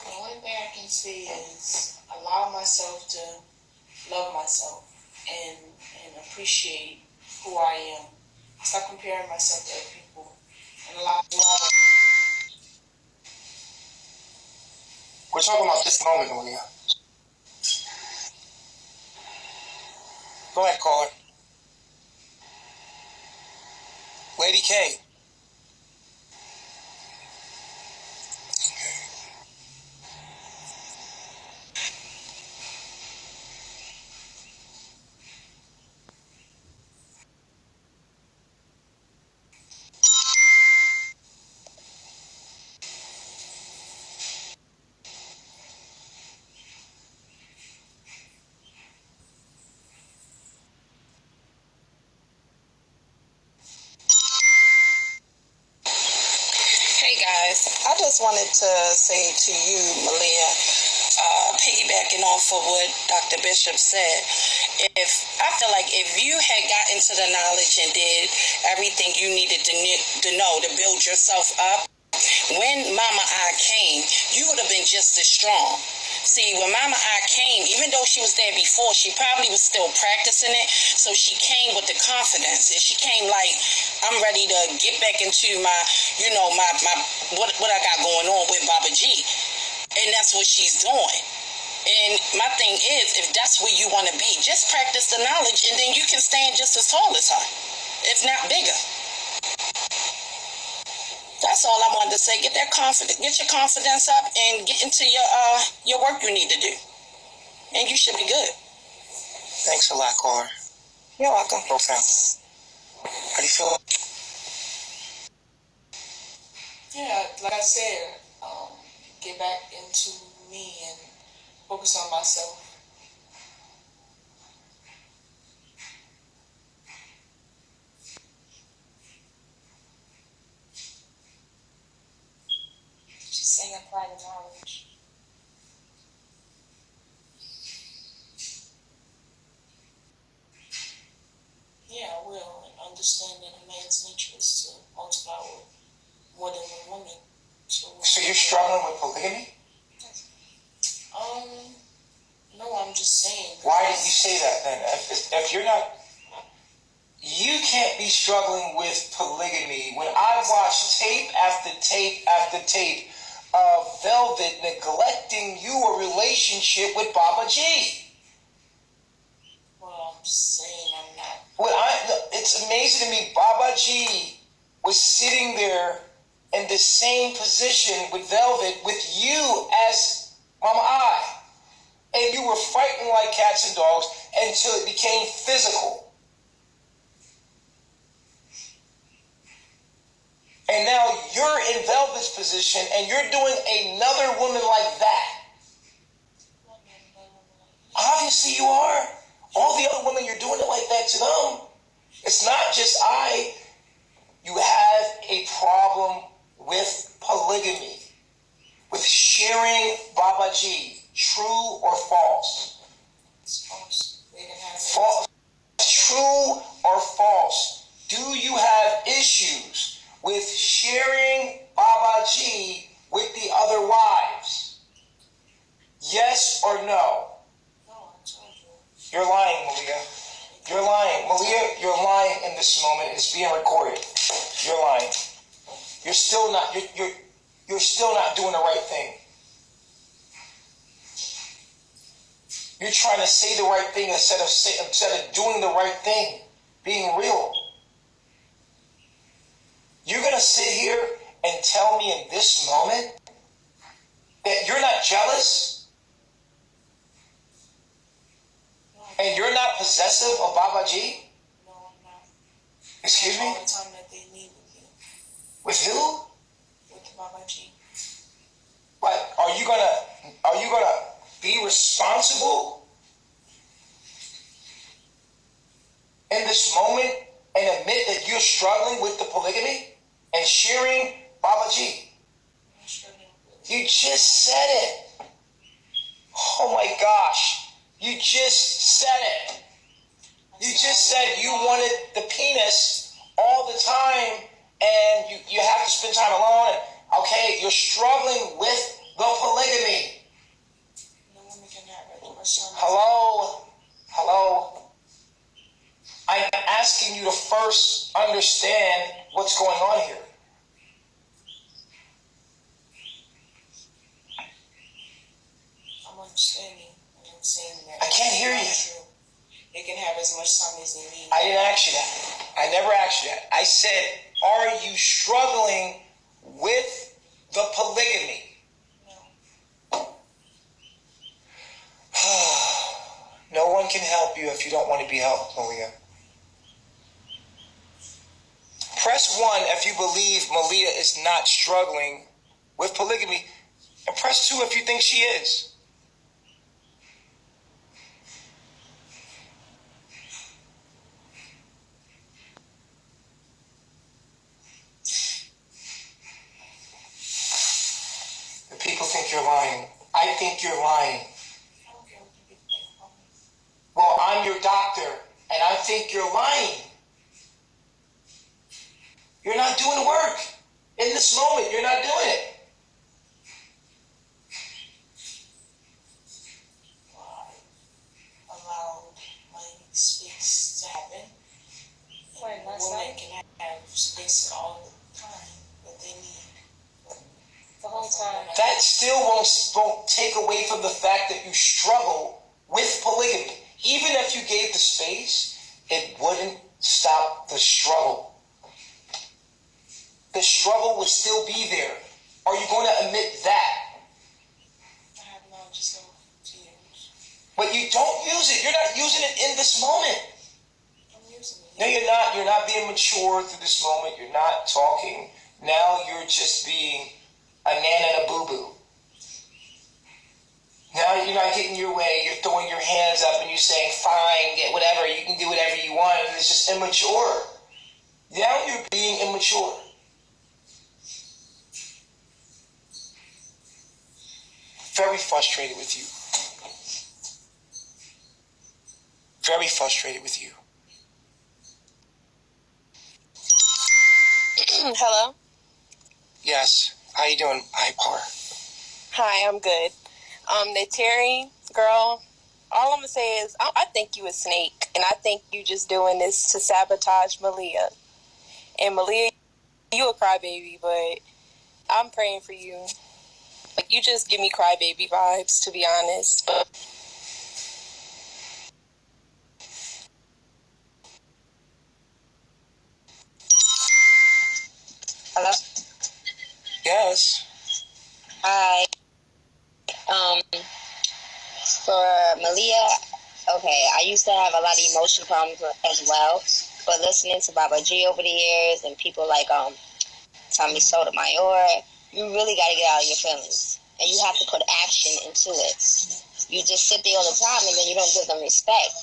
The only thing I can say is allow myself to love myself and appreciate who I am. Stop comparing myself to other people and allow me.
We're talking about this moment, Malia. Go ahead, caller. Lady K.
Hey guys, I just wanted to say to you, Malia, piggybacking off of what Dr. Bishop said, I feel like if you had gotten to the knowledge and did everything you needed to know to build yourself up, when Mama I came, you would have been just as strong. See, when Mama I came, even though she was there before, she probably was still practicing it, so she came with the confidence. And she came like, I'm ready to get back into my what I got going on with Baba G. And that's what she's doing. And my thing is, if that's where you want to be, just practice the knowledge and then you can stand just as tall as her, if not bigger. That's all I wanted to say. Get your confidence up and get into your work you need to do. And you should be good.
Thanks a lot, caller.
You're welcome.
Profound. How do you feel?
Yeah, like I said,
get back into me and focus on myself.
She's saying apply the knowledge.
Yeah, I will. And understand that a man's nature is to multiply with more than one woman.
So you're struggling with polygamy?
No, I'm just saying.
Why did you say that then? If you're not, you can't be struggling with polygamy. When I watch tape after tape after tape of Velvet neglecting your relationship with Baba G.
Well, I'm just saying I'm not.
It's amazing to me. Baba G was sitting there in the same position with Velvet with you as Mama I. And you were fighting like cats and dogs until it became physical. And now you're in Velvet's position and you're doing another woman like that. Obviously you are. All the other women, you're doing it like that to them. It's not just you have a problem with polygamy, with sharing Baba G. True or false?
It's false. They can have
false. True or false? Do you have issues with sharing Baba G with the other wives? Yes or no?
No, I told you.
You're lying, Malia. You're lying. Malia, you're lying in this moment. It's being recorded. You're lying. You're still not doing the right thing. You're trying to say the right thing instead of doing the right thing, being real. You're going to sit here and tell me in this moment that you're not jealous and you're not possessive of Baba G?
No, I'm not.
Excuse me?
All the time that they need with you.
With who?
With Baba G.
But are you gonna be responsible in this moment and admit that you're struggling with the polygamy and sharing Baba G?
I'm struggling with
You just said it. Oh my gosh. You just said it. You just said you wanted the penis all the time and you have to spend time alone. And, okay, you're struggling with the polygamy.
no woman can have it. Or some.
Hello. I'm asking you to first understand what's going on here.
I'm understanding. And I'm saying that.
I can't hear you.
True. They can have as much time as they need.
I didn't ask you that. I never asked you that. I said, are you struggling with the polygamy?
No.
No one can help you if you don't want to be helped, Malia. Press 1 if you believe Malia is not struggling with polygamy, and press 2 if you think she is. The people think you're lying. I think you're lying.
I don't care what you think about me.
Well, I'm your doctor, and I think you're lying. You're not doing the work. In this moment, you're not doing it.
Well, I allowed my space to happen.
When last
Women
night?
can have space all the time that they need.
The whole time.
That still won't take away from the fact that you struggle with polygamy. Even if you gave the space, it wouldn't stop the struggle. The struggle would still be there. Are you going to admit that?
I have knowledge of to use.
But you don't use it. You're not using it in this moment.
I'm using it.
No, you're not. You're not being mature through this moment. You're not talking. Now you're just being a nan and a boo-boo. Now you're not getting your way. You're throwing your hands up and you're saying, fine, get whatever. You can do whatever you want. And it's just immature. Now you're being immature. Very frustrated with you. Very frustrated with you.
Hello?
Yes. How you doing, iPar?
Hi, I'm good. Terry, girl, all I'm gonna say is I think you a snake, and I think you just doing this to sabotage Malia. And Malia, you a crybaby, but I'm praying for you. Like, you just give me crybaby vibes, to be honest. But
Hello?
Yes.
Hi. For Malia, okay, I used to have a lot of emotion problems as well, but listening to Baba G over the years and people like Tommy Sotomayor, you really got to get out of your feelings, and you have to put action into it. You just sit there all the time, and then you don't give them respect.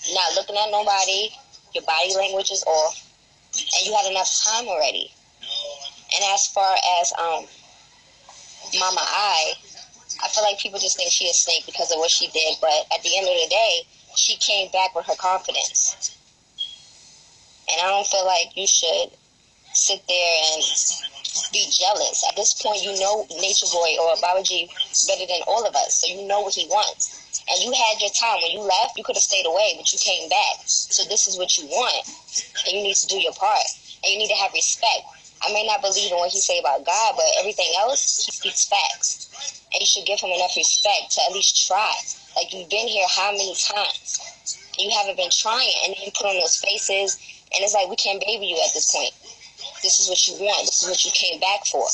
You're not looking at nobody. Your body language is off, and you had enough time already. And as far as Mama I feel like people just think she a snake because of what she did, but at the end of the day, she came back with her confidence. And I don't feel like you should sit there and be jealous. At this point, you know Nature Boy or Babaji better than all of us, so you know what he wants. And you had your time. When you left, you could have stayed away, but you came back. So this is what you want, and you need to do your part. And you need to have respect. I may not believe in what he say about God, but everything else, he speaks facts. And you should give him enough respect to at least try. Like, you've been here how many times? And you haven't been trying, and then you put on those faces, and it's like, we can't baby you at this point. This is what you want. This is what you came back for.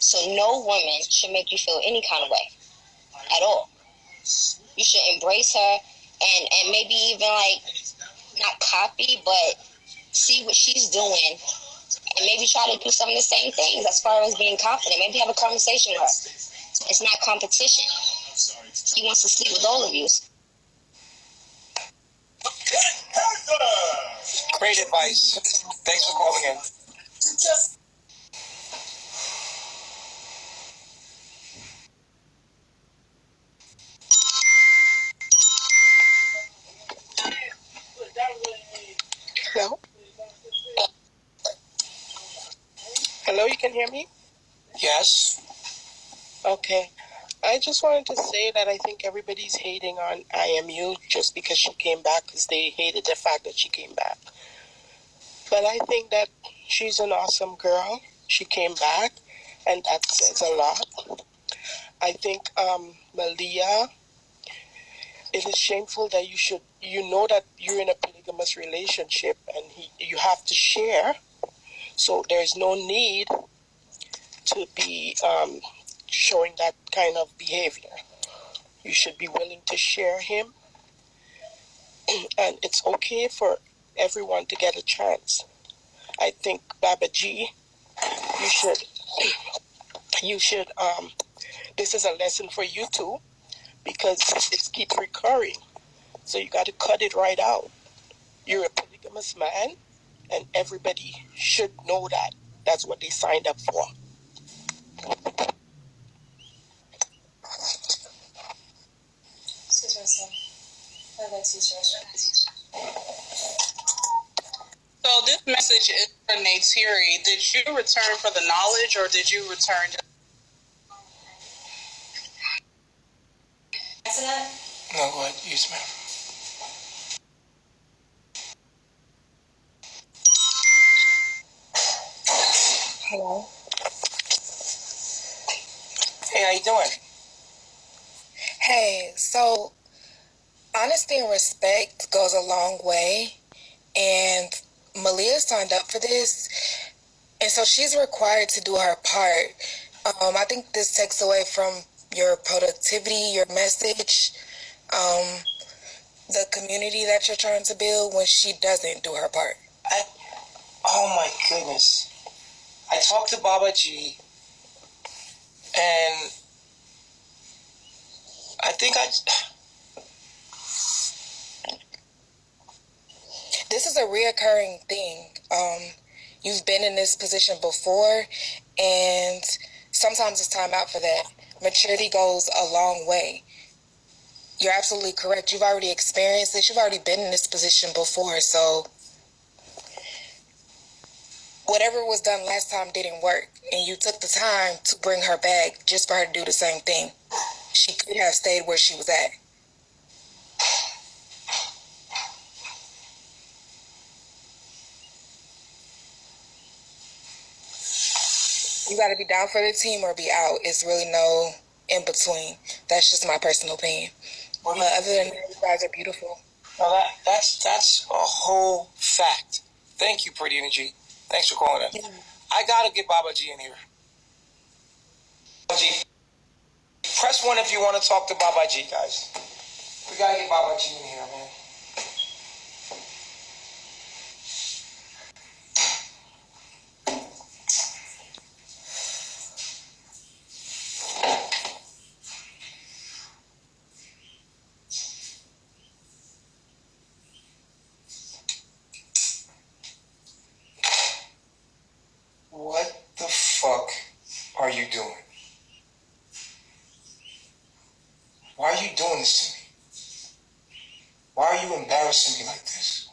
So no woman should make you feel any kind of way at all. You should embrace her and maybe even, like, not copy, but see what she's doing and maybe try to do some of the same things as far as being confident. Maybe have a conversation with her. It's not competition. He wants to sleep with all of you.
Great advice. Thanks for calling in.
hello? Hello, you can hear me?
Yes.
Okay. I just wanted to say that I think everybody's hating on IMU just because she came back, because they hated the fact that she came back. But I think that she's an awesome girl. She came back, and that says a lot. I think Malia, it is shameful that you know that you're in a polygamous relationship and you have to share. So there's no need to be showing that kind of behavior. You should be willing to share him. And it's okay for everyone to get a chance. I think Baba G, you should this is a lesson for you too, because it keeps recurring. So you got to cut it right out. You're a polygamous man, and everybody should know that. That's what they signed up for.
So this message is for Naytiri. Did you return for the knowledge, or did you return?
No, go ahead. Use me.
Hello.
Hey, how you doing?
Hey, so honesty and respect goes a long way, and Malia signed up for this, and so she's required to do her part. I think this takes away from your productivity, your message, the community that you're trying to build when she doesn't do her part.
Oh my goodness. I talked to Baba G, and I think
This is a reoccurring thing. You've been in this position before, and sometimes it's time out for that. Maturity goes a long way. You're absolutely correct. You've already experienced this. You've already been in this position before. So whatever was done last time didn't work, and you took the time to bring her back just for her to do the same thing. She could have stayed where she was at. You got to be down for the team or be out. It's really no in between. That's just my personal opinion. But other than that, you guys are beautiful.
No, that's a whole fact. Thank you, Pretty Energy. Thanks for calling in. I gotta get Baba G in here. Baba G, press 1 if you want to talk to Baba G, guys. We gotta get Baba G in here, man. What the fuck are you doing? Why are you doing this to me? Why are you embarrassing me like this?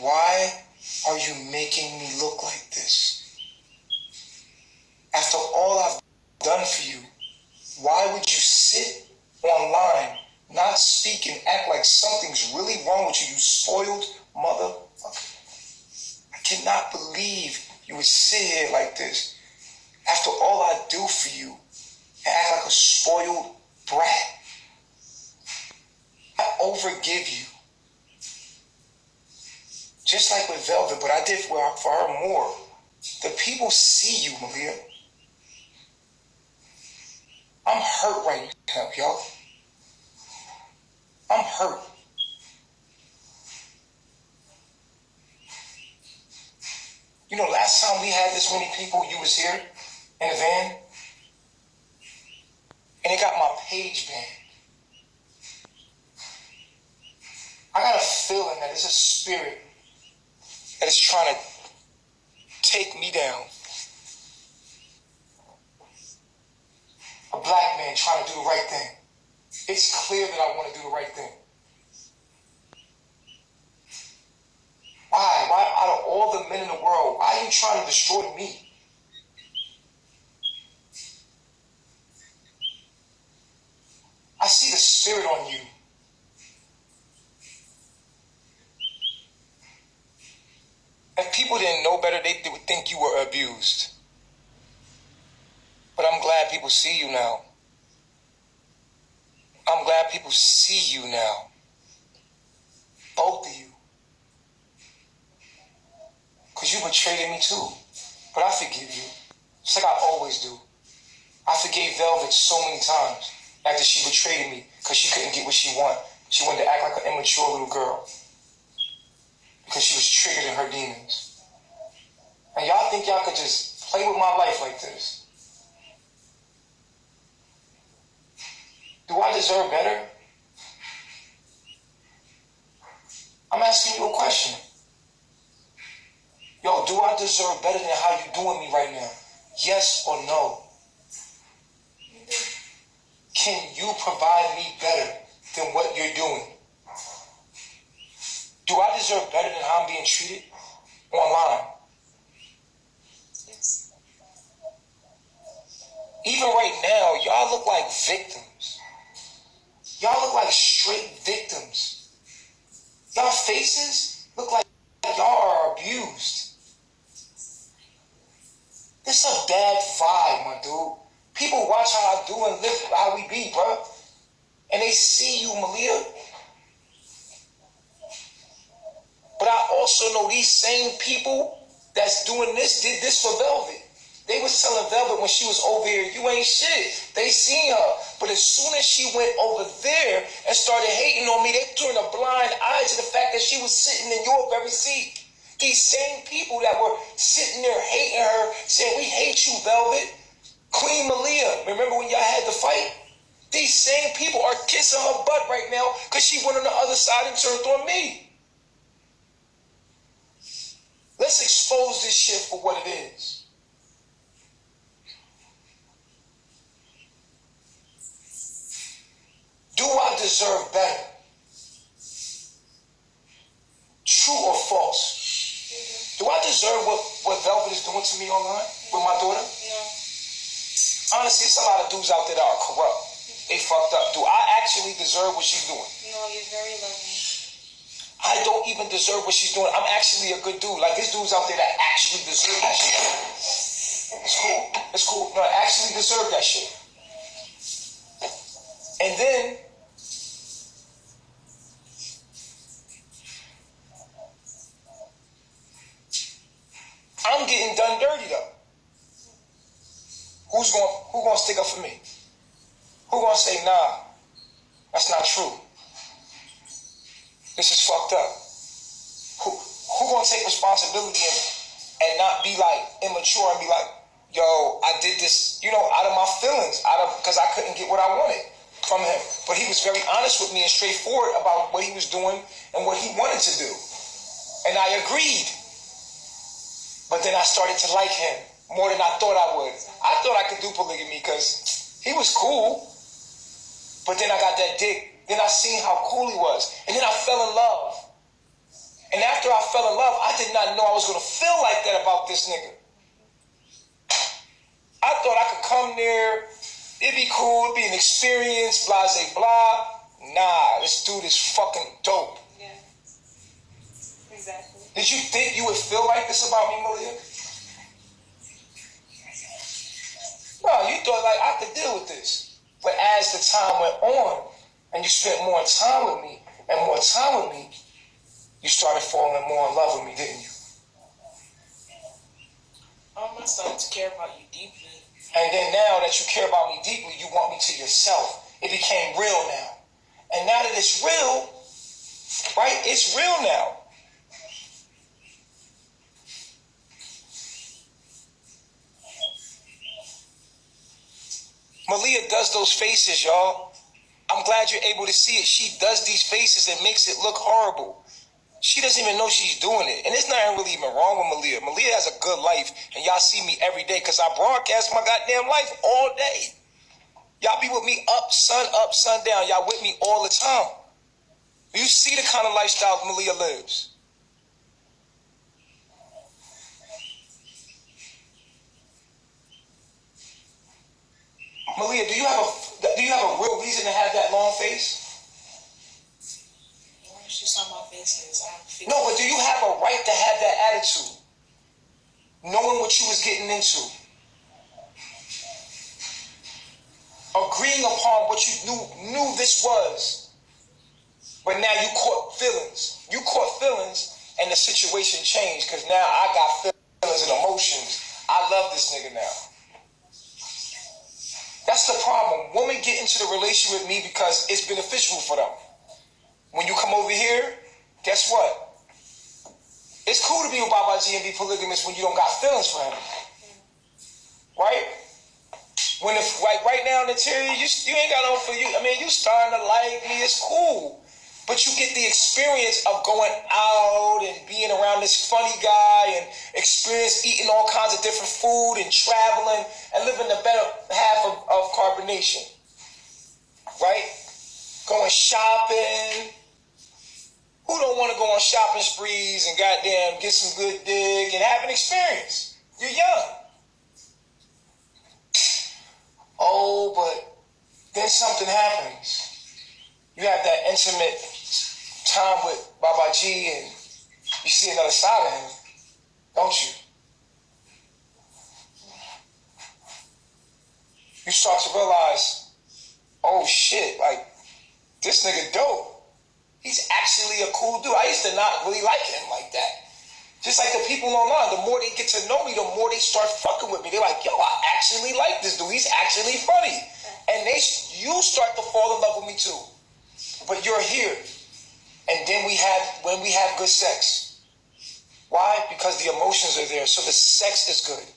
Why are you making me look like this? After all I've done for you, why would you sit online, not speak and act like something's really wrong with you, you spoiled motherfucker? I cannot believe you would sit here like this after all I do for you and act like a spoiled brat. I overgive you. Just like with Velvet, but I did for her more. The people see you, Malia. I'm hurt right now, y'all. I'm hurt. You know, last time we had this many people, you was here in the van, and it got my page banned. I got a feeling that it's a spirit that is trying to take me down. A black man trying to do the right thing. It's clear that I want to do the right thing. Why? Why, out of all the men in the world, why are you trying to destroy me? I see the spirit on you. If people didn't know better, they would think you were abused. But I'm glad people see you now. I'm glad people see you now. Both of you. Because you betrayed me too. But I forgive you. Just like I always do. I forgave Velvet so many times after she betrayed me because she couldn't get what she wanted. She wanted to act like an immature little girl. Because she was triggered in her demons. And y'all think y'all could just play with my life like this? Do I deserve better? I'm asking you a question. Yo, do I deserve better than how you doing me right now? Yes or no? Can you provide me better than what you're doing? Do I deserve better than how I'm being treated online?
Yes.
Even right now, y'all look like victims. Y'all look like straight victims. Y'all faces look like y'all are abused. It's a bad vibe, my dude. People watch how I do and live how we be, bro. And they see you, Malia. But I also know these same people that's doing this did this for Velvet. They was telling Velvet when she was over here, you ain't shit. They seen her. But as soon as she went over there and started hating on me, they turned a blind eye to the fact that she was sitting in your very seat. These same people that were sitting there hating her, saying, we hate you, Velvet. Queen Malia, remember when y'all had the fight? These same people are kissing her butt right now because she went on the other side and turned on me. Let's expose this shit for what it is. Do I deserve better? True or false? Do I deserve what Velvet is doing to me online with my daughter?
No.
Honestly, it's a lot of dudes out there that are corrupt. They fucked up. Do I actually deserve what she's doing?
No, you're very loving.
I don't even deserve what she's doing. I'm actually a good dude. Like, there's dudes out there that actually deserve that shit. It's cool. It's cool. No, I actually deserve that shit. And then I'm getting done dirty though. Who gonna stick up for me? Who gonna say, nah, that's not true? This is fucked up. Who gonna take responsibility and not be like immature and be like, yo, I did this, out of my feelings, because I couldn't get what I wanted from him. But he was very honest with me and straightforward about what he was doing and what he wanted to do. And I agreed. But then I started to like him more than I thought I would. I thought I could do polygamy because he was cool. But then I got that dick. Then I seen how cool he was. And then I fell in love. And after I fell in love, I did not know I was going to feel like that about this nigga. I thought I could come there, it'd be cool, it'd be an experience, blah, blah, blah. Nah, this dude is fucking dope.
Yeah. Exactly.
Did you think you would feel like this about me, Malia? No, you thought like I could deal with this. But as the time went on, and you spent more time with me, and more time with me, you started falling more in love with me, didn't you?
I started to care about you deeply.
And then now that you care about me deeply, you want me to yourself. It became real now. And now that it's real, right, it's real now. Malia does those faces, y'all. I'm glad you're able to see it. She does these faces and makes it look horrible. She doesn't even know she's doing it. And it's not really even wrong with Malia. Malia has a good life, and y'all see me every day because I broadcast my goddamn life all day. Y'all be with me up, sun down. Y'all with me all the time. You see the kind of lifestyle Malia lives. Malia, do you have a real reason to have that long face?
She's on my business.
No, but do you have a right to have that attitude? Knowing what you was getting into. Agreeing upon what you knew this was. But now you caught feelings. You caught feelings and the situation changed because now I got feelings and emotions. I love this nigga now. That's the problem. Women get into the relationship with me because it's beneficial for them. When you come over here, guess what? It's cool to be with Baba G and be polygamous when you don't got feelings for him. Right? When right now in the interior, you ain't got no for you. I mean, you starting to like me, it's cool. But you get the experience of going out and being around this funny guy and experience eating all kinds of different food and traveling and living the better half of carbonation. Right? Going shopping. Who don't want to go on shopping sprees and goddamn get some good dick and have an experience? You're young. Oh, but then something happens. You have that intimate time with Baba G and you see another side of him, don't you? You start to realize, oh shit, like, this nigga dope. He's actually a cool dude. I used to not really like him like that. Just like the people online, the more they get to know me, the more they start fucking with me. They're like, yo, I actually like this dude. He's actually funny. And you start to fall in love with me too. But you're here. And then when we have good sex. Why? Because the emotions are there. So the sex is good.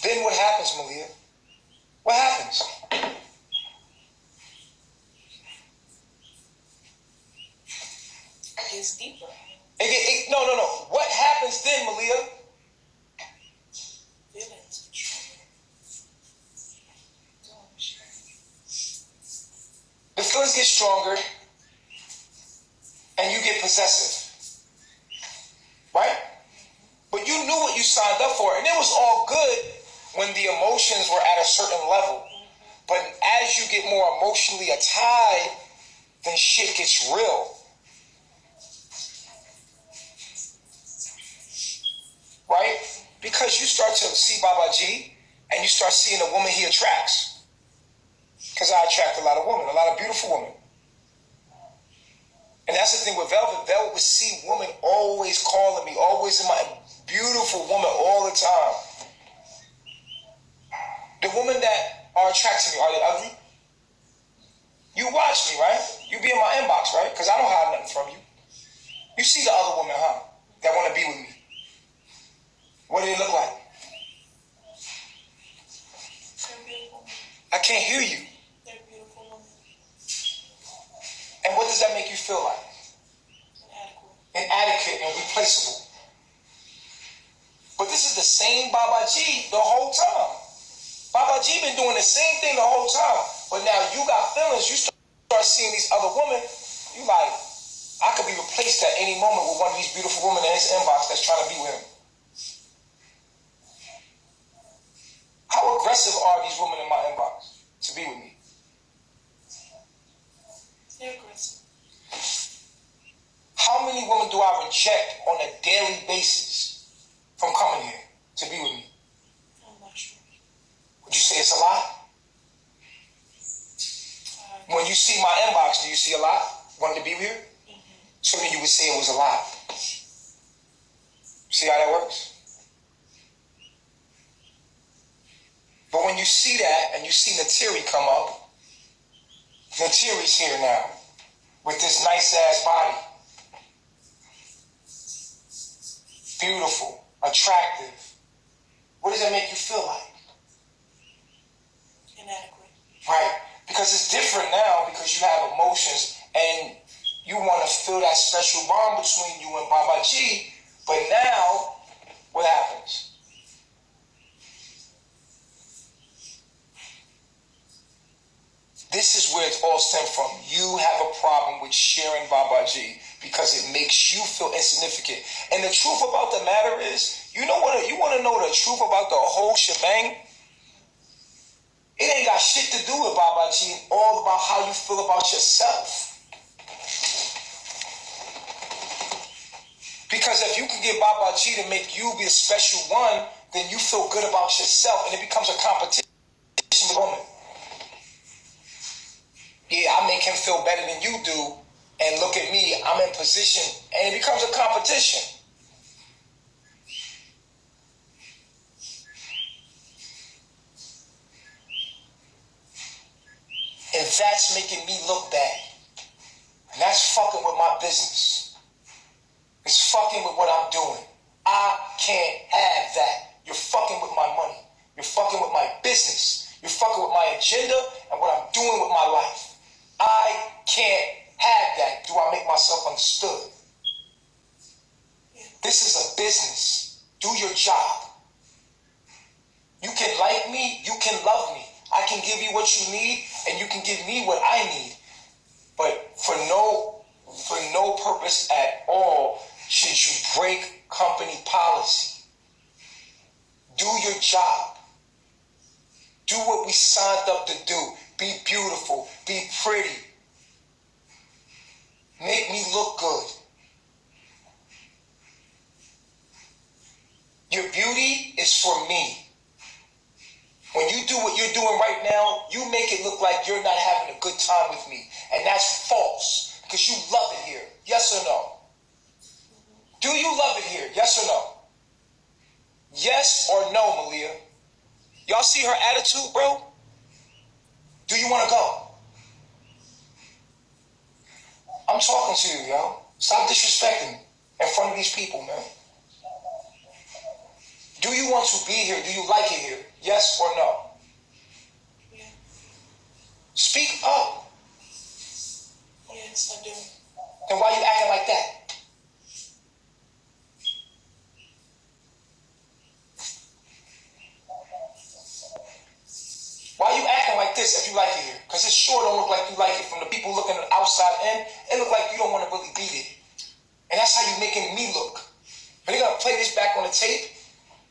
Then what happens, Malia? what happens?
It gets deeper.
No. What happens then, Malia?
Feelings.
The feelings get stronger, and you get possessive, right? But you knew what you signed up for, and it was all good when the emotions were at a certain level. But as you get more emotionally tied, then shit gets real. Right? Because you start to see Baba G, and you start seeing the woman he attracts. Because I attract a lot of women, a lot of beautiful women. And that's the thing with Velvet. Velvet would see women always calling me, always in my beautiful woman all the time. The women that are attracted to me, are they ugly? You watch me, right? You be in my inbox, right? Because I don't hide nothing from you. You see the other women, huh? That want to be with me. What do they look like? I can't hear you.
They're beautiful women.
And what does that make you feel like? Inadequate and replaceable. But this is the same Baba G the whole time. Baba G been doing the same thing the whole time. But now you got feelings. You start seeing these other women. You like, I could be replaced at any moment with one of these beautiful women in his inbox that's trying to be with him. How aggressive are these women in my inbox to be with me?
They're aggressive.
How many women do I reject on a daily basis from coming here to be with me?
I'm not sure.
Would you say it's a lot? When you see my inbox, do you see a lot wanting to be here? Mm-hmm. So then you would say it was a lot. See how that works? But when you see that and you see Natiri come up, Natiri's here now with this nice ass body. Beautiful, attractive. What does that make you feel like?
Inadequate.
Right? Because it's different now because you have emotions and you want to feel that special bond between you and Baba G. But now, what happens? This is where it all stems from. You have a problem with sharing Baba G because it makes you feel insignificant. And the truth about the matter is, you want to know the truth about the whole shebang? It ain't got shit to do with Baba G and all about how you feel about yourself. Because if you can get Baba G to make you be a special one, then you feel good about yourself and it becomes a competition with women. Yeah, I make him feel better than you do, and look at me, I'm in position, and it becomes a competition. And that's making me look bad. And that's fucking with my business. It's fucking with what I'm doing. I can't have that. You're fucking with my money. You're fucking with my business. You're fucking with my agenda and what I'm doing with my life. I can't have that. Do I make myself understood? This is a business. Do your job. You can like me. You can love me. I can give you what you need, and you can give me what I need. But for no purpose at all should you break company policy. Do your job. Do what we signed up to do. Be beautiful. Be pretty. Make me look good. Your beauty is for me. When you do what you're doing right now, you make it look like you're not having a good time with me. And that's false. Because you love it here. Yes or no? Do you love it here? Yes or no? Yes or no, Malia? Y'all see her attitude, bro? Do you want to go? I'm talking to you, yo. Stop disrespecting me in front of these people, man. Do you want to be here? Do you like it here? Yes or no? Speak up.
Yes, I do.
Then why you acting like that? Why you acting like this if you like it here? Because it sure don't look like you like it. From the people looking at the outside in, it look like you don't want to really be there. And that's how you making me look. But they're going to play this back on the tape,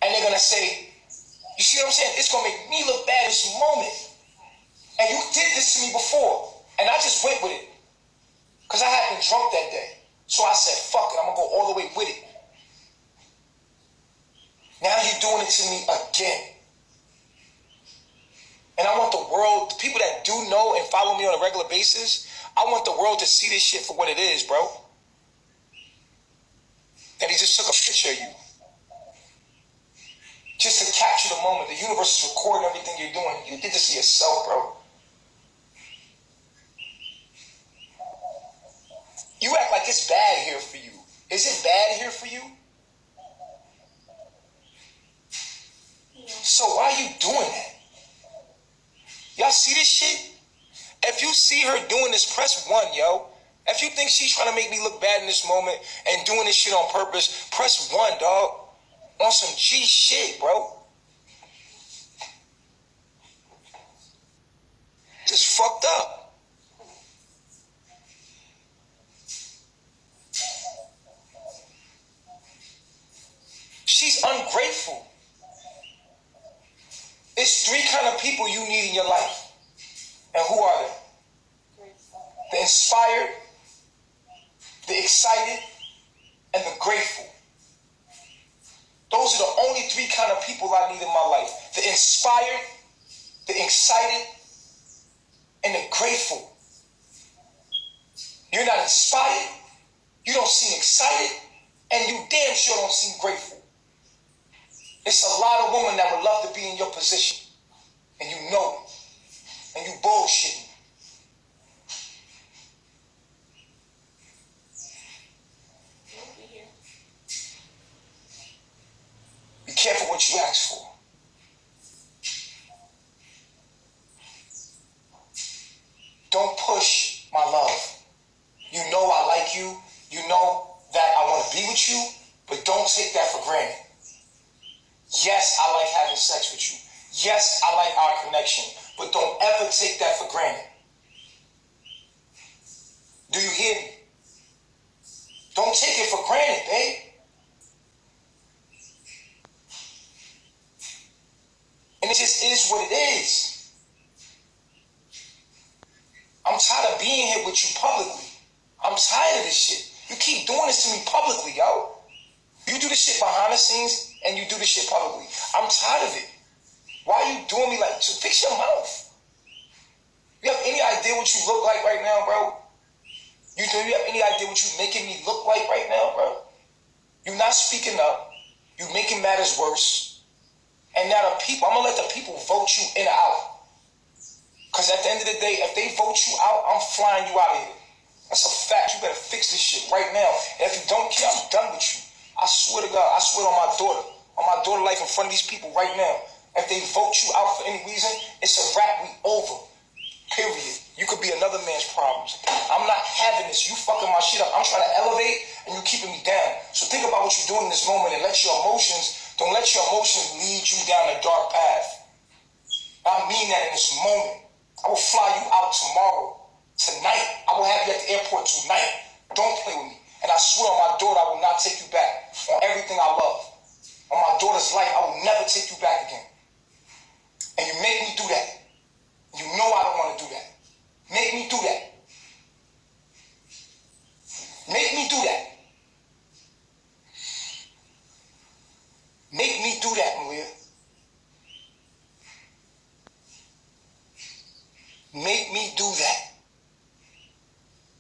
and they're going to say, you see what I'm saying? It's going to make me look bad this moment. And you did this to me before, and I just went with it. Because I had been drunk that day. So I said, fuck it, I'm going to go all the way with it. Now you're doing it to me again. And I want the world, the people that do know and follow me on a regular basis, I want the world to see this shit for what it is, bro. That he just took a picture of you. Just to capture the moment. The universe is recording everything you're doing. You did this to yourself, bro. You act like it's bad here for you. Is it bad here for you? So why are you doing that? Y'all see this shit? If you see her doing this, press 1, yo. If you think she's trying to make me look bad in this moment and doing this shit on purpose, press 1, dog. On some G shit, bro. Just fucked up. She's ungrateful. It's 3 kind of people you need in your life. And who are they? The inspired, the excited, and the grateful. Those are the only 3 kind of people I need in my life. The inspired, the excited, and the grateful. You're not inspired, you don't seem excited, and you damn sure don't seem grateful. It's a lot of women that would love to be in your position. And you know it. And you bullshitting. Be careful what you ask for. Don't push my love. You know I like you. You know that I want to be with you. But don't take that for granted. Yes, I like having sex with you. Yes, I like our connection. But don't ever take that for granted. Do you hear me? Don't take it for granted, babe. And it just is what it is. I'm tired of being here with you publicly. I'm tired of this shit. You keep doing this to me publicly, yo. You do this shit behind the scenes and you do this shit publicly. I'm tired of it. Why are you doing me like, so fix your mouth. You have any idea what you look like right now, bro? Do you have any idea what you making me look like right now, bro? You're not speaking up. You're making matters worse. And now the people, I'm gonna let the people vote you in or out. Because at the end of the day, if they vote you out, I'm flying you out of here. That's a fact. You better fix this shit right now. And if you don't care, I'm done with you. I swear to God, I swear on my daughter life in front of these people right now. If they vote you out for any reason, it's a wrap, we over. Period. You could be another man's problems. I'm not having this. You fucking my shit up. I'm trying to elevate and you keeping me down. So think about what you're doing in this moment and don't let your emotions lead you down a dark path. I mean that in this moment. I will fly you out tomorrow. Tonight. I will have you at the airport tonight. Don't play with me. And I swear on my daughter, I will not take you back. On everything I love. On my daughter's life, I will never take you back again. And you make me do that. You know I don't want to do that. Make me do that. Make me do that. Make me do that, Malia. Make me do that.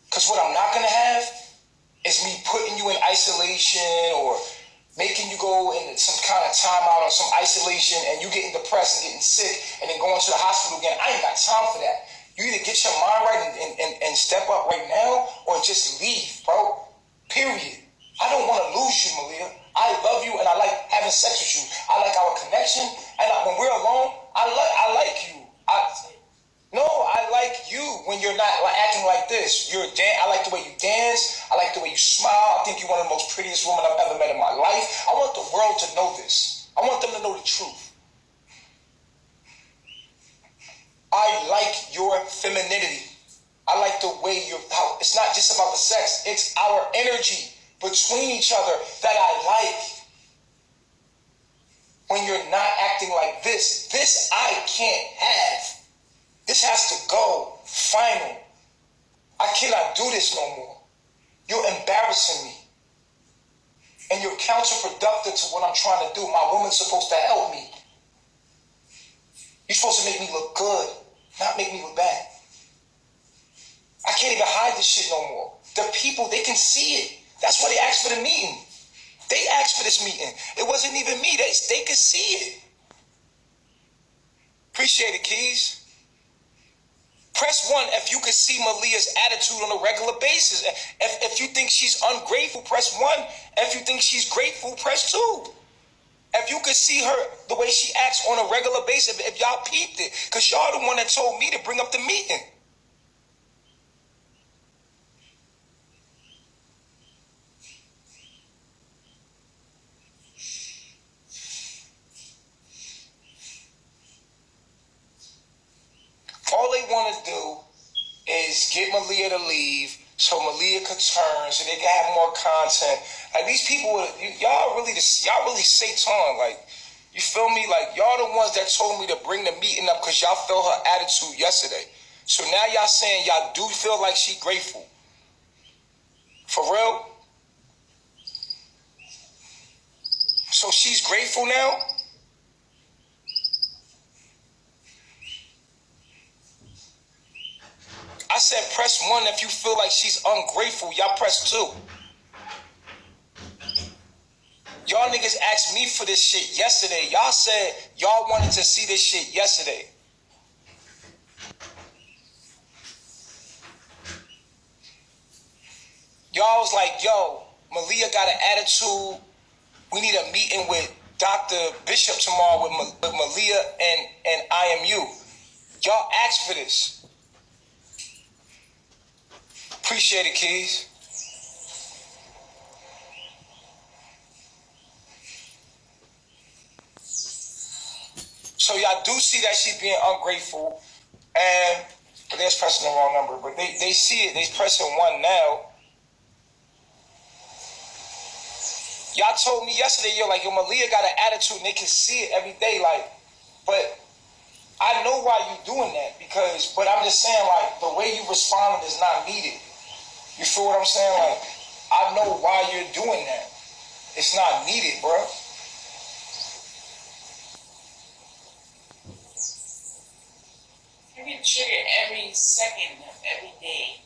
Because what I'm not going to have is me putting you in isolation or making you go in some kind of timeout or some isolation and you getting depressed and getting sick and then going to the hospital again. I ain't got time for that. You either get your mind right and step up right now or just leave, bro. Period. I don't want to lose you, Malia. I love you and I like having sex with you. I like our connection. And when we're alone, I like you. I like the most prettiest woman I've ever met in my life. I want the world to know this. I want them to know the truth. I like your femininity. I like the way how it's not just about the sex. It's our energy between each other that I like. When you're not acting like this I can't have. This has to go. Final. I cannot do this no more. You're embarrassing me. And you're counterproductive to what I'm trying to do. My woman's supposed to help me. You're supposed to make me look good, not make me look bad. I can't even hide this shit no more. The people, they can see it. That's why they asked for the meeting. They asked for this meeting. It wasn't even me. They could see it. Appreciate it, Keys. Press 1 if you could see Malia's attitude on a regular basis. If you think she's ungrateful, press 1. If you think she's grateful, press 2. If you could see her, the way she acts on a regular basis, if y'all peeped it, because y'all the one that told me to bring up the meeting. All they want to do is get Malia to leave so Malia could turn, so they can have more content. Like, these people, y'all really Satan. Like, you feel me? Like, y'all the ones that told me to bring the meeting up because y'all felt her attitude yesterday. So now y'all saying y'all do feel like she grateful. For real? So she's grateful now? I said press 1 if you feel like she's ungrateful. Y'all press 2. Y'all niggas asked me for this shit yesterday. Y'all said y'all wanted to see this shit yesterday. Y'all was like, yo, Malia got an attitude. We need a meeting with Dr. Bishop tomorrow with Malia and IMU. Y'all asked for this. Appreciate it, Keys. So y'all do see that she's being ungrateful, and they're pressing the wrong number, but they see it. They're pressing 1 now. Y'all told me yesterday, yo, Malia got an attitude, and they can see it every day, but I know why you doing that, but I'm just saying, the way you responded is not needed. You feel what I'm saying? I know why you're doing that. It's not needed, bro.
You get triggered every second of every day.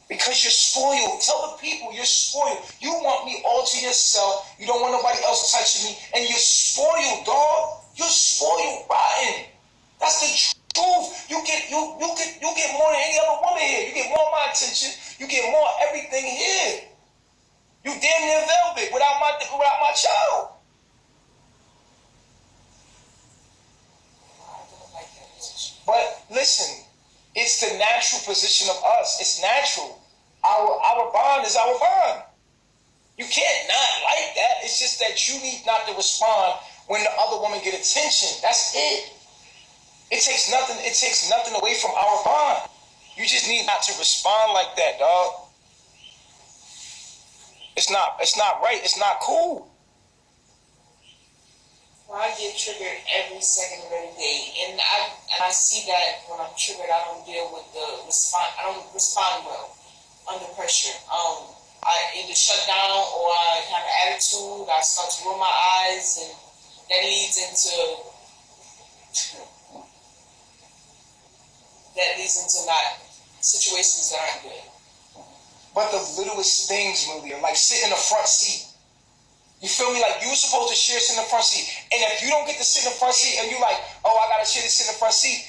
Because you're spoiled. Tell the people you're spoiled. You want me all to yourself. You don't want nobody else touching me. And you're spoiled, dog. You're spoiled, rotten. That's the truth. You get more than any other woman here. You get more of my attention. You get more everything here. You damn near velvet without my child. But listen, it's the natural position of us. It's natural. Our bond is our bond. You can't not like that. It's just that you need not to respond when the other woman get attention. That's it. It takes nothing away from our bond. You just need not to respond like that, dog. It's not right. It's not cool.
Well, I get triggered every second of every day, and I see that when I'm triggered, I don't deal with the response. I don't respond well under pressure. I either shut down or I have an attitude. I start to roll my eyes, and that leads into not situations that aren't good.
But the littlest things, Malia, like sit in the front seat. You feel me? Like, you were supposed to share sit in the front seat. And if you don't get to sit in the front seat and you like, oh, I got to share this sit in the front seat,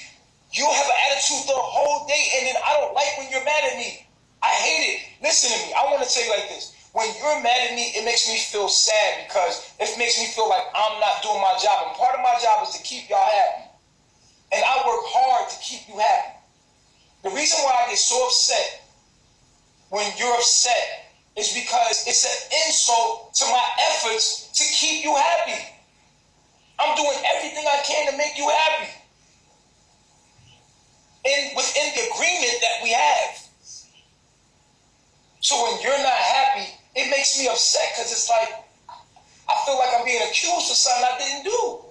you'll have an attitude the whole day, and then I don't like when you're mad at me. I hate it. Listen to me. I want to tell you like this. When you're mad at me, it makes me feel sad because it makes me feel like I'm not doing my job. And part of my job is to keep y'all happy. And I work hard to keep you happy. The reason why I get so upset when you're upset is because it's an insult to my efforts to keep you happy. I'm doing everything I can to make you happy. And within the agreement that we have. So when you're not happy, it makes me upset because it's like, I feel like I'm being accused of something I didn't do.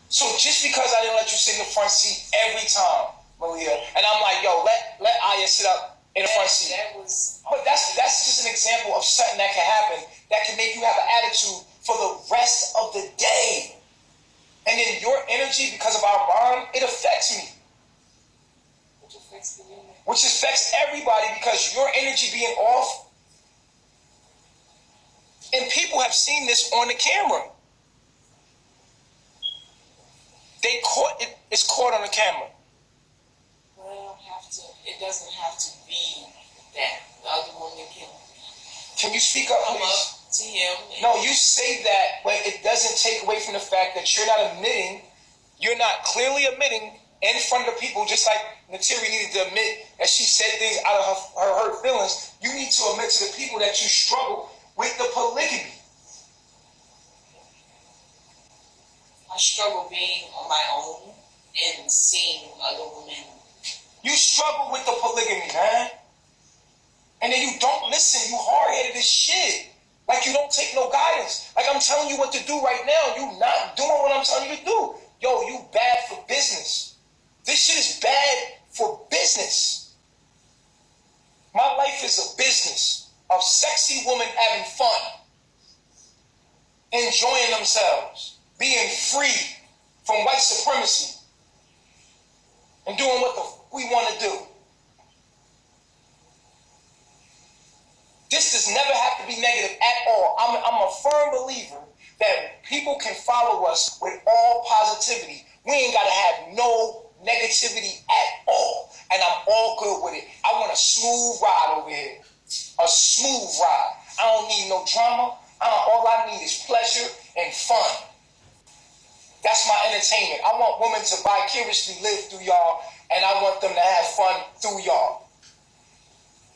So just because I didn't let you sit in the front seat every time, Malia, and I'm like, yo, let Aya sit up in the front seat. But that's just an example of something that can happen that can make you have an attitude for the rest of the day. And then your energy, because of our bond, it affects me. Which affects everybody because your energy being off. And people have seen this on the camera. It's caught on the camera.
Well, it doesn't have to be that. The other woman
Can you speak up, please?
Come up to him.
No, you say that, but it doesn't take away from the fact that you're not clearly admitting in front of the people, just like Natiri needed to admit that she said things out of her hurt feelings. You need to admit to the people that you struggle with the polygamy.
I struggle being on my own and seeing other women.
You struggle with the polygamy, man. And then you don't listen. You hard-headed as shit. Like you don't take no guidance. Like I'm telling you what to do right now. You not doing what I'm telling you to do. Yo, you bad for business. This shit is bad for business. My life is a business of sexy women having fun, enjoying themselves, being free from white supremacy, and doing what we want to do. This does never have to be negative at all. I'm a firm believer that people can follow us with all positivity. We ain't got to have no negativity at all. And I'm all good with it. I want a smooth ride over here. A smooth ride. I don't need no drama. All I need is pleasure and fun. That's my entertainment. I want women to vicariously live through y'all, and I want them to have fun through y'all.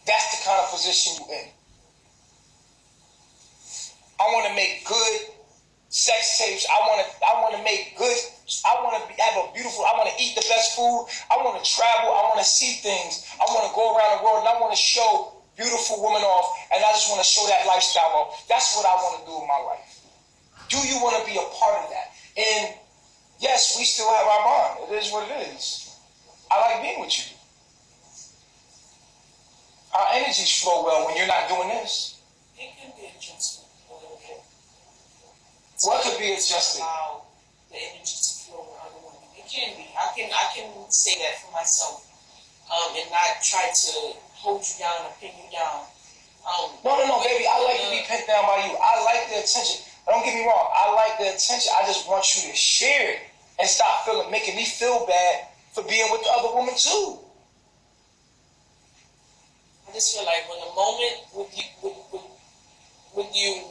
That's the kind of position you're in. I want to make good sex tapes. I want to make good. I want to have a beautiful. I want to eat the best food. I want to travel. I want to see things. I want to go around the world, and I want to show beautiful women off, and I just want to show that lifestyle off. That's what I want to do in my life. Do you want to be a part of that? And yes, we still have our bond. It is what it is. I like being with you. Our energies flow well when you're not doing this.
It can be adjusted a little bit.
What could be adjusted?
Allow the energy to flow with other women. It can be. I can say that for myself, and not try to hold you down or pin you down.
No, baby. I like to be pinned down by you. I like the attention. Don't get me wrong. I like the attention. I just want you to share it and stop making me feel bad for being with the other woman too.
I just feel like when the moment with you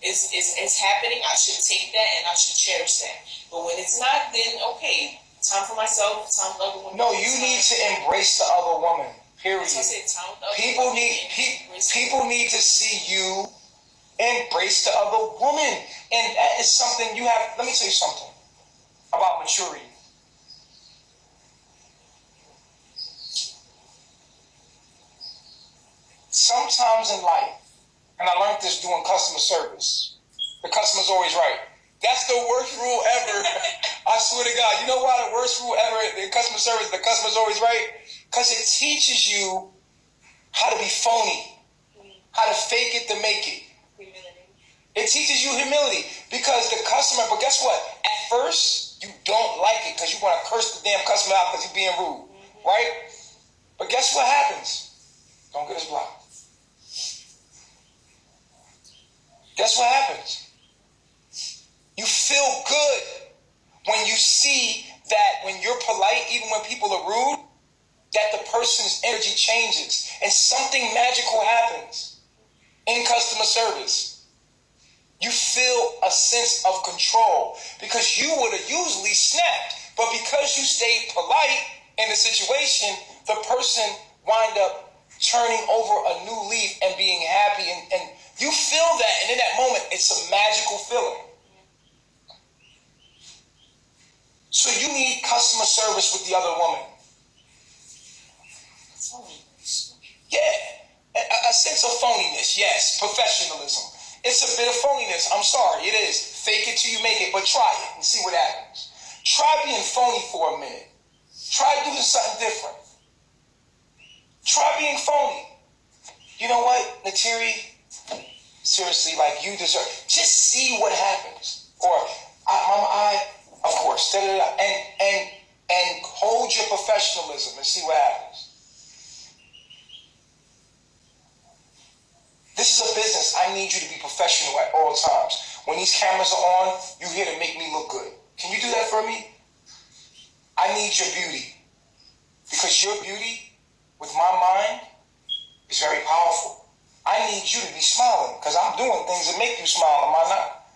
is happening, I should take that and I should cherish that. But when it's not, then okay, time for myself, time for the other woman.
No, you need to embrace the other woman. Period.
That's what I said, time for the other
People
woman.
need to see you embrace the other woman. And that is something you have. Let me tell you something about maturity. Sometimes in life, and I learned this doing customer service, the customer's always right. That's the worst rule ever. I swear to God. You know why the worst rule ever in customer service, the customer's always right? Because it teaches you how to be phony, how to fake it to make it. It teaches you humility because the customer, but guess what? At first, you don't like it because you want to curse the damn customer out because he's being rude, right? But guess what happens? Don't get us blocked. Guess what happens? You feel good when you see that when you're polite, even when people are rude, that the person's energy changes and something magical happens in customer service. You feel a sense of control because you would have usually snapped, but because you stayed polite in the situation, the person wind up turning over a new leaf and being happy, and you feel that, and in that moment, it's a magical feeling. So you need customer service with the other woman. Yeah, a sense of phoniness, yes, professionalism. It's a bit of phoniness, I'm sorry, it is. Fake it till you make it, but try it and see what happens. Try being phony for a minute. Try doing something different. Try being phony. You know what, Natiri? Seriously, like, you deserve. Just see what happens. Or, of course, and hold your professionalism and see what happens. This is a business. I need you to be professional at all times. When these cameras are on, you're here to make me look good. Can you do that for me? I need your beauty. Because your beauty, with my mind, is very powerful. I need you to be smiling, because I'm doing things that make you smile, am I not?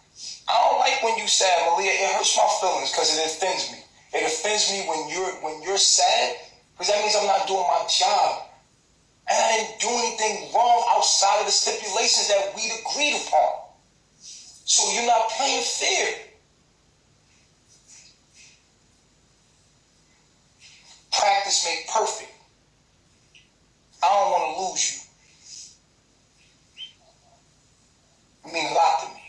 I don't like when you sad, Malia. It hurts my feelings because it offends me. It offends me when you're sad, because that means I'm not doing my job. And I didn't do anything wrong outside of the stipulations that we'd agreed upon. So you're not playing fair. Practice make perfect. I don't want to lose you. It means a lot to me.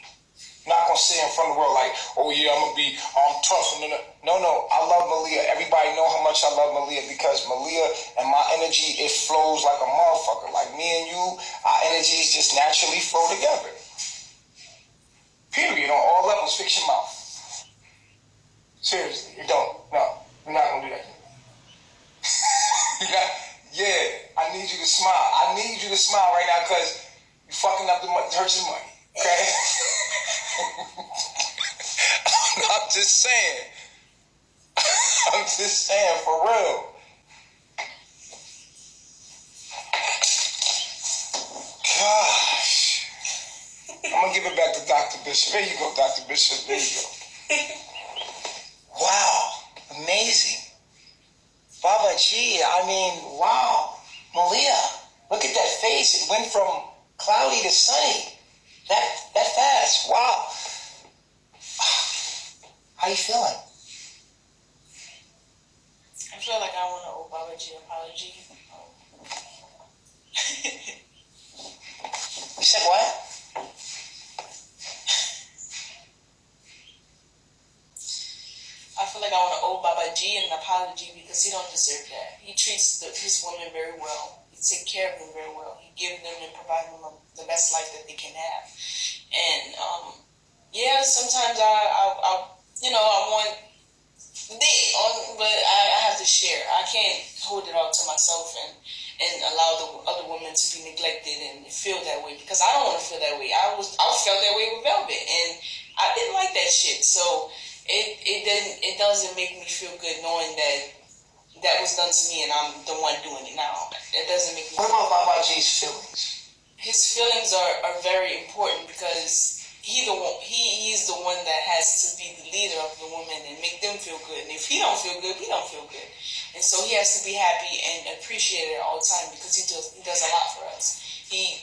I'm not going to sit in front of the world like, oh yeah, I'm tough. No, I love Malia. Everybody know how much I love Malia, because Malia and my energy, it flows like a motherfucker. Like me and you, our energies just naturally flow together. Period. On all levels, fix your mouth. Seriously, you don't. No, we're not going to do that. Yeah, I need you to smile. I need you to smile right now, because you're fucking up the money. It hurts your money. Okay? I'm just saying. I'm just saying, for real. Gosh. I'm going to give it back to Dr. Bishop. There you go, Dr. Bishop. There you go. Wow. Amazing. Baba G, I mean, wow. Malia, look at that face. It went from cloudy to sunny. That fast. Wow. How you feeling?
I feel like I want to owe Baba G an apology.
You said what?
I feel like I want to owe Baba G an apology, because he don't deserve that. He treats his women very well. He takes care of them very well. He gives them and provides them the best life that they can have. And yeah, sometimes I want but I have to share. I can't hold it all to myself and allow the other women to be neglected and feel that way, because I don't want to feel that way. I felt that way with Velvet, and I didn't like that shit. So it doesn't make me feel good knowing that was done to me and I'm the one doing it now. It doesn't make me.
What about Baba G's feelings?
His feelings are very important, because he's the one that has to be the leader of the women and make them feel good. And if he don't feel good, we don't feel good. And so he has to be happy and appreciate it all the time, because he does a lot for us. He